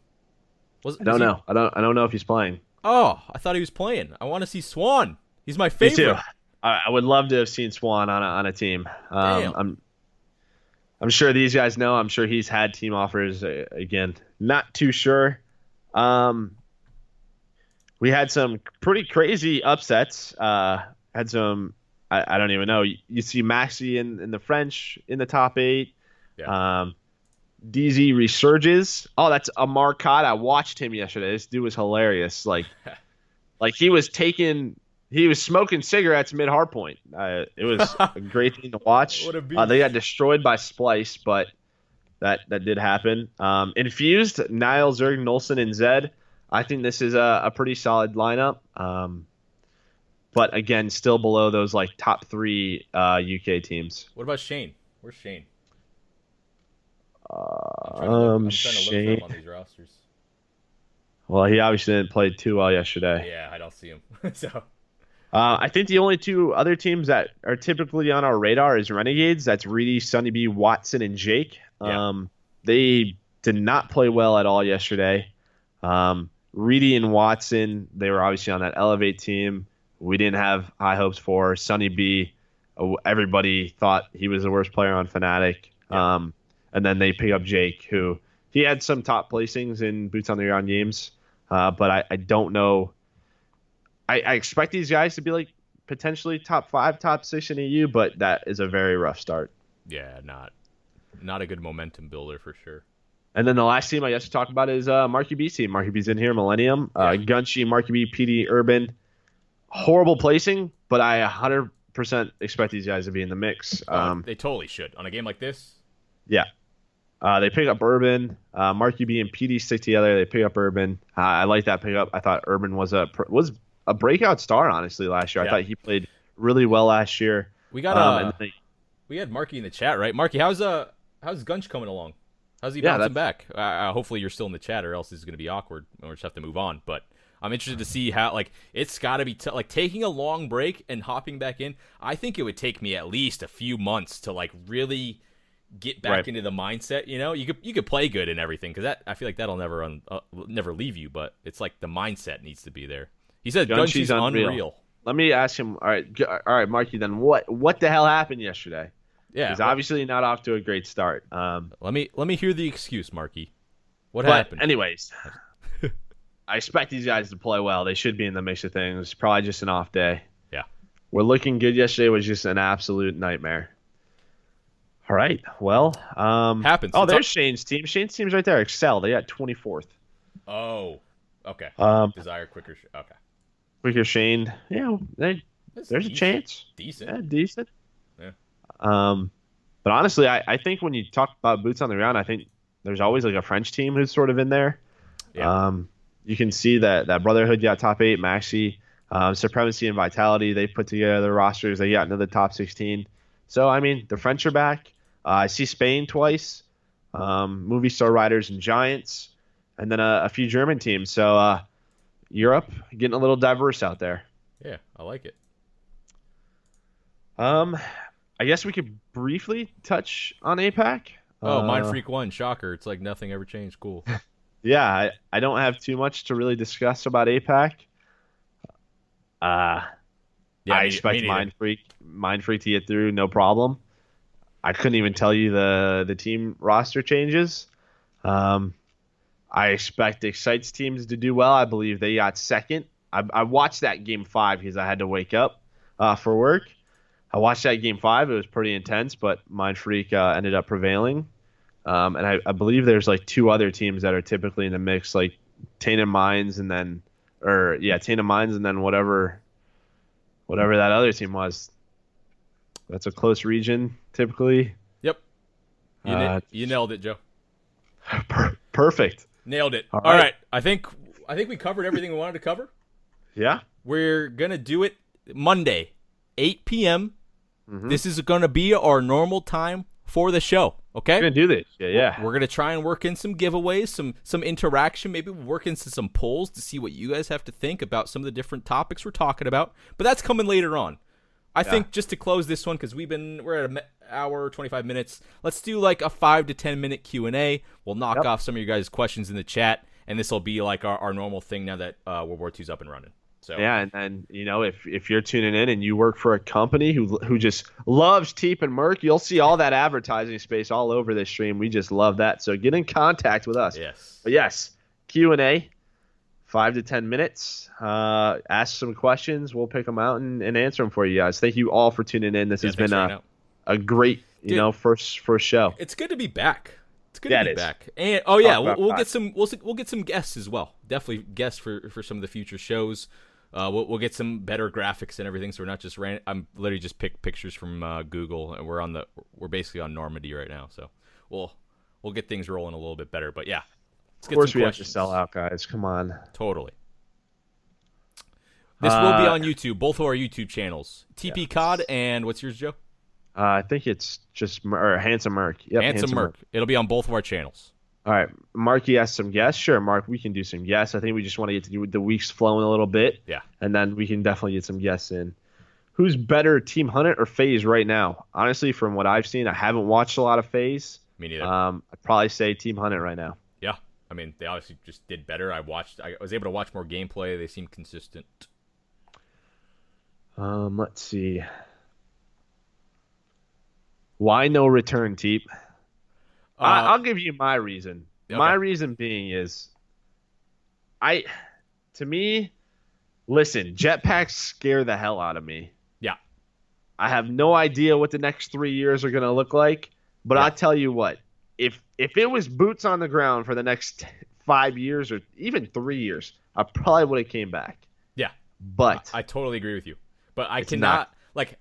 I don't know. I don't know if he's playing. Oh, I thought he was playing. I want to see Swan. He's my favorite. Me too. I would love to have seen Swan on a team. I'm sure these guys know. I'm sure he's had team offers. Again, not too sure. We had some pretty crazy upsets. Had some. I don't even know. You see Maxi in the French in the top 8. Yeah. DZ resurges. Oh, that's Amar Khan. I watched him yesterday. This dude was hilarious. Like he was smoking cigarettes mid hardpoint. It was a great thing to watch. They got destroyed by Splice, but that did happen. Infused, Niall, Zerg, Nolson, and Zed. I think this is a pretty solid lineup. But again, still below those like top 3 UK teams. What about Shane? Where's Shane? I'm trying to look for him on these rosters. Well, he obviously didn't play too well yesterday. Yeah, I don't see him. So, I think the only 2 other teams that are typically on our radar is Renegades. That's Reedy, Sunny B, Watson, and Jake. Yeah. They did not play well at all yesterday. Reedy and Watson, they were obviously on that Elevate team. We didn't have high hopes for Sunny B. Everybody thought he was the worst player on Fnatic. Yeah. And then they pick up Jake, who he had some top placings in Boots on the Ground games. But I don't know. I expect these guys to be like potentially top 5, top 6 in EU, but that is a very rough start. Yeah, not a good momentum builder for sure. And then the last team I guess to talk about is Marky B's team. Marky B's in here, Millennium. Gunshi, Marky B, PD, Urban. Horrible placing, but I 100% expect these guys to be in the mix. They totally should. On a game like this? Yeah. They pick up Urban. Marky B and PD stick together. They pick up Urban. I like that pickup. I thought Urban was a breakout star, honestly, last year. I thought he played really well last year. We got we had Marky in the chat, right? Marky, how's Gunch coming along? How's he bouncing back? Hopefully you're still in the chat, or else this is going to be awkward, and we'll just have to move on. But I'm interested to see how, like, it's got to be like taking a long break and hopping back in. I think it would take me at least a few months to like really get back into the mindset. You know, you could play good and everything, because I feel like that'll never leave you. But it's like the mindset needs to be there. He said Gunshi's unreal. Let me ask him. All right, Marky. Then what the hell happened yesterday? Yeah, he's obviously not off to a great start. Let me hear the excuse, Marky. What happened? Anyways, I expect these guys to play well. They should be in the mix of things. Probably just an off day. Yeah, we're looking good. Yesterday was just an absolute nightmare. All right, well, happens. Oh, there's Shane's team. Shane's team's right there. Excel. They got 24th. Oh, okay. Desire quicker. Okay. Quicker Shane. Yeah, there's a chance. Decent. Yeah, decent. Yeah. But honestly, I think when you talk about boots on the ground, I think there's always like a French team who's sort of in there. Yeah. You can see that Brotherhood got top 8, Maxi, Supremacy and Vitality. They put together their rosters. They got into the top 16. So I mean, the French are back. I see Spain twice, Movie Star Riders and Giants, and then a few German teams. So Europe getting a little diverse out there. Yeah, I like it. Um, I guess we could briefly touch on APAC. Oh, Mind Freak 1, shocker. It's like nothing ever changed. Cool. Yeah, I don't have too much to really discuss about APAC. Uh, Yeah, I me expect neither. Mind Freak to get through, no problem. I couldn't even tell you the team roster changes. Um, I expect Excite's teams to do well. I believe they got second. I watched that game five because I had to wake up for work. I watched that game five. It was pretty intense, but Mind Freak ended up prevailing. And I believe there's like two other teams that are typically in the mix, like Tainted Minds and then, or yeah, Tainted Minds and then whatever that other team was. That's a close region typically. Yep. Uh, You nailed it, Joe. Perfect. Nailed it. All All right. right. I think we covered everything we wanted to cover. Yeah. We're going to do it Monday, 8 p.m. Mm-hmm. This is going to be our normal time for the show, okay? We're gonna do this. Yeah, yeah. We're going to try and work in some giveaways, some interaction, maybe we'll work into some polls to see what you guys have to think about some of the different topics we're talking about. But that's coming later on. I think just to close this one, because we're at an hour, 25 minutes. Let's do like a 5 to 10 minute Q&A. We'll knock off some of your guys' questions in the chat, and this will be like our normal thing now that World War II's up and running. So Yeah, and then if you're tuning in and you work for a company who just loves Teep and Merc, you'll see all that advertising space all over this stream. We just love that. So get in contact with us. yes, But yes, Q&A, 5 to 10 minutes. Ask some questions. We'll pick them out and answer them for you guys. Thank you all for tuning in. This has thanks been for hanging out. a great Dude, first show. it's good to be back. It's good Yeah, to it be is. back. And oh yeah, Talk about we'll that. get some we'll get some guests as well. Definitely guests for some of the future shows. We'll get some better graphics and everything, so we're not just I'm literally just pick pictures from Google, and we're basically on Normandy right now, so we'll get things rolling a little bit better. But yeah, let's Of get course, some we questions. have to sell out, guys. Come on. Totally. This will be Uh, on YouTube, both of our YouTube channels, TP Cod and what's yours, Joe? I think it's just Handsome Merc. Yep, Handsome Merc. It'll be on both of our channels. All right, Mark, you asked some guests. Sure, Mark, we can do some guests. I think we just want to get to do the weeks flowing a little bit. Yeah. And then we can definitely get some guests in. Who's better, Team Hunt or FaZe right now? Honestly, from what I've seen, I haven't watched a lot of FaZe. Me neither. I'd probably say Team Hunt right now. Yeah, I mean they obviously just did better. I was able to watch more gameplay. They seem consistent. Let's see. Why no return, Teep? I'll give you my reason. Okay. My reason being is, to me, listen, jetpacks scare the hell out of me. Yeah. I have no idea what the next 3 years are going to look like, but Yeah. I'll tell you what, if it was boots on the ground for the next 5 years or even 3 years, I probably would have came back. Yeah. But I totally agree with you. But I It's cannot,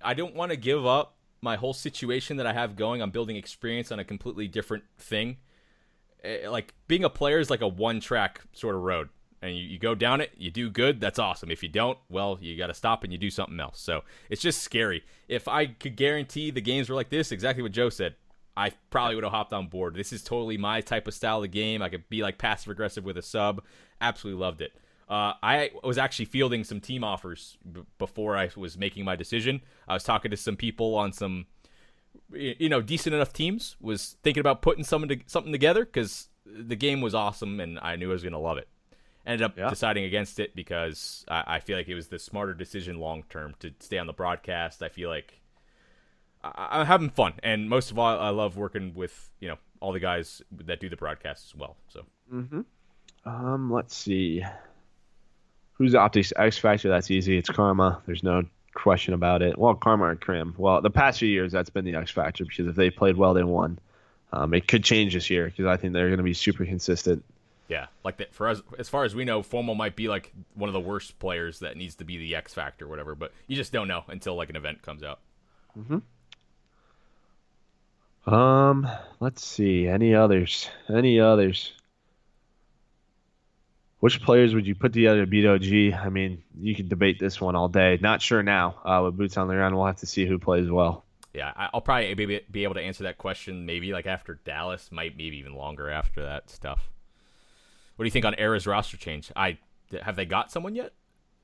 I don't want to give up my whole situation that I have going. I'm building experience on a completely different thing. Like, being a player is like a one-track sort of road. And you go down it, you do good, that's awesome. If you don't, well, you got to stop and you do something else. So it's just scary. If I could guarantee the games were like this, exactly what Joe said, I probably would have hopped on board. This is totally my type of style of game. I could be like passive-aggressive with a sub. Absolutely loved it. I was actually fielding some team offers before I was making my decision. I was talking to some people on some, decent enough teams. Was thinking about putting something together because the game was awesome and I knew I was going to love it. Ended up deciding against it because I feel like it was the smarter decision long term to stay on the broadcast. I feel like I'm having fun, and most of all, I love working with all the guys that do the broadcast as well. So let's see. Who's the Optics X Factor? That's easy. It's Karma. There's no question about it. Well, Karma or Crim. Well, the past few years, that's been the X Factor because if they played well, they won. It could change this year because I think they're going to be super consistent. yeah, like that for us. As far as we know, FOMO might be like one of the worst players that needs to be the X Factor or whatever. But you just don't know until like an event comes out. Let's see. Any others? Which players would you put together to beat OG? I mean, you could debate this one all day. Not sure now. With boots on the ground, we'll have to see who plays well. Yeah, I'll probably be able to answer that question maybe like after Dallas, maybe even longer after that stuff. What do you think on Era's roster change? Have they got someone yet?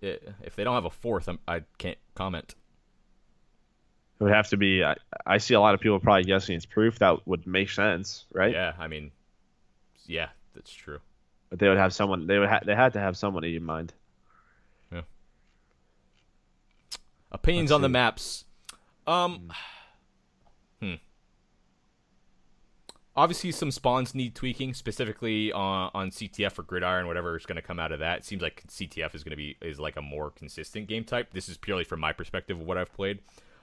If they don't have a fourth, I can't comment. It would have to be. I see a lot of people probably guessing it's proof. That would make sense, right? Yeah, I mean, yeah, that's true. But they would have someone. They had to have somebody in mind. Yeah. Let's Opinions on the see. maps. Um, Obviously, some spawns need tweaking, specifically on CTF or Gridiron, whatever is going to come out of that. It seems like CTF is like a more consistent game type. This is purely from my perspective of what I've played.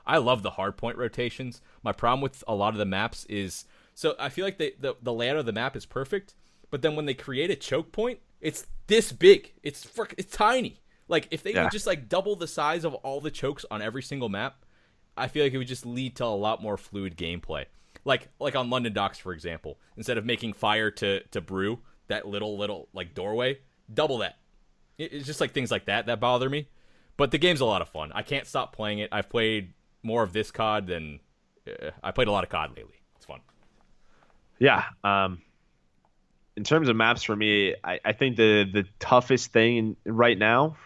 I love the hardpoint rotations. My problem with a lot of the maps is, so I feel like the layout of the map is perfect, but then when they create a choke point, it's this big. It's tiny. Like if they would just like double the size of all the chokes on every single map, I feel like it would just lead to a lot more fluid gameplay. Like on London Docks, for example, instead of making fire to brew that little like doorway, double that. It's just like things like that bother me. But the game's a lot of fun. I can't stop playing it. I've played more of this COD than I played a lot of COD lately. It's fun. Yeah. In terms of maps for me, I think the toughest thing right now,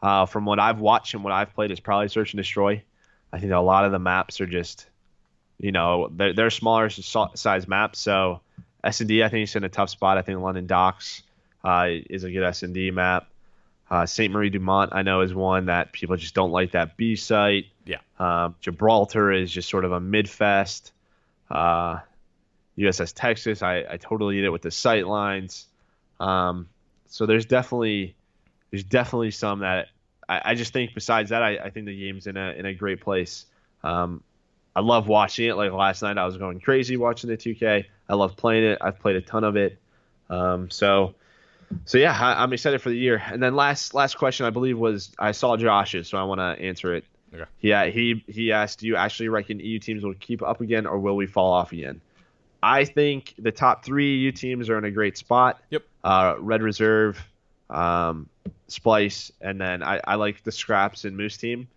from what I've watched and what I've played, is probably Search and Destroy. I think a lot of the maps are just, they're smaller size maps. So S&D, I think, is in a tough spot. I think London Docks is a good S&D map. St. Marie Dumont, I know, is one that people just don't like that B site. Yeah. Gibraltar is just sort of a mid-fest. USS Texas, I totally eat it with the sight lines. So there's definitely some that I just think besides that, I think the game's in a great place. I love watching it. Like last night, I was going crazy watching the 2K. I love playing it. I've played a ton of it. So yeah, I'm excited for the year. And then last question, I believe, was I saw Josh's, so I want to answer it. Okay. Yeah, he asked, do you actually reckon EU teams will keep up again, or will we fall off again? I think the top 3 EU teams are in a great spot. Yep. Red Reserve, Splice, and then I like the Scraps and Moose team.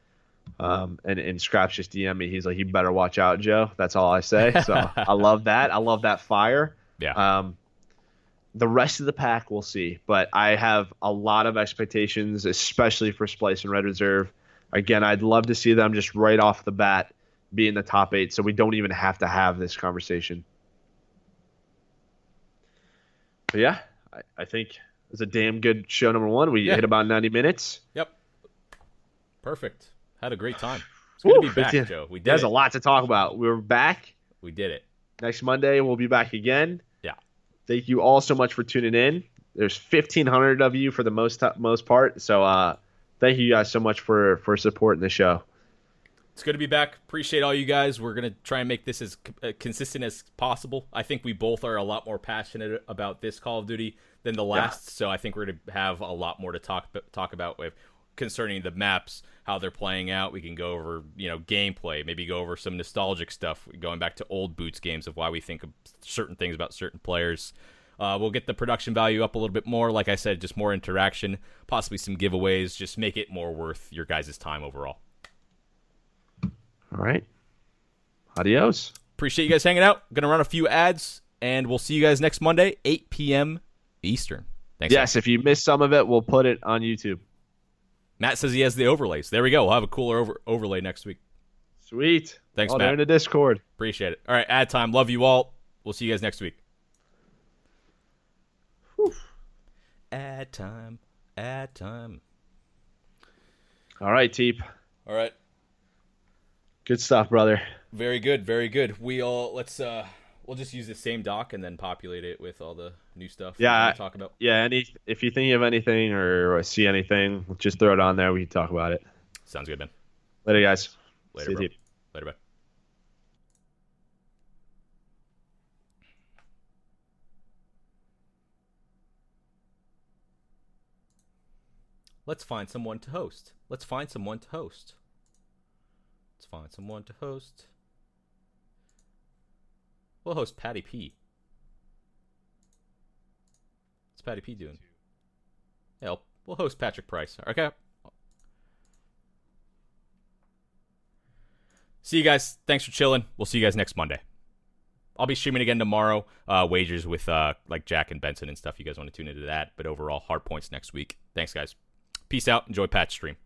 And Scraps just DM me. He's like, you better watch out, Joe. That's all I say. So I love that. I love that fire. Yeah. The rest of the pack, we'll see. But I have a lot of expectations, especially for Splice and Red Reserve. Again, I'd love to see them just right off the bat be in the top 8, so we don't even have to have this conversation. But yeah, I think it was a damn good show, number 1. We hit about 90 minutes. Yep. Perfect. Had a great time. It's good to be back, Joe. We did There's it. a lot to talk about. We're back. We did it. Next Monday, we'll be back again. Yeah. Thank you all so much for tuning in. There's 1,500 of you for the most part. So thank you guys so much for supporting the show. It's good to be back. Appreciate all you guys. We're going to try and make this as consistent as possible. I think we both are a lot more passionate about this Call of Duty than the last, so I think we're going to have a lot more to talk about with concerning the maps, how they're playing out. We can go over, gameplay, maybe go over some nostalgic stuff, going back to old Boots games of why we think of certain things about certain players. We'll get the production value up a little bit more. Like I said, just more interaction, possibly some giveaways, just make it more worth your guys' time overall. All right. Adios. Appreciate you guys hanging out. Going to run a few ads, and we'll see you guys next Monday, 8 p.m. Eastern. Thanks. Yes, guys. if you missed some of it, we'll put it on YouTube. Matt says he has the overlays. There we go. We'll have a cooler overlay next week. Sweet. Thanks, Matt. Matt. They're in the Discord. Appreciate it. All right, ad time. Love you all. We'll see you guys next week. Whew. Ad time. Ad time. All right, Teep. All right. Good stuff, brother. Very good. Very good. We'll just use the same doc and then populate it with all the new stuff we're going to talk about. Yeah, if you think of anything or see anything, just throw it on there. We can talk about it. Sounds good, man. Later, guys. Later, See bro. you. Later, bye. Let's find someone to host. Let's find someone to host. We'll host Patty P. What's Patty P doing? Yeah, we'll host Patrick Price. Okay. See you guys. Thanks for chilling. We'll see you guys next Monday. I'll be streaming again tomorrow. Wagers with like Jack and Benson and stuff. You guys want to tune into that. But overall, hard points next week. Thanks, guys. Peace out. Enjoy Pat's stream.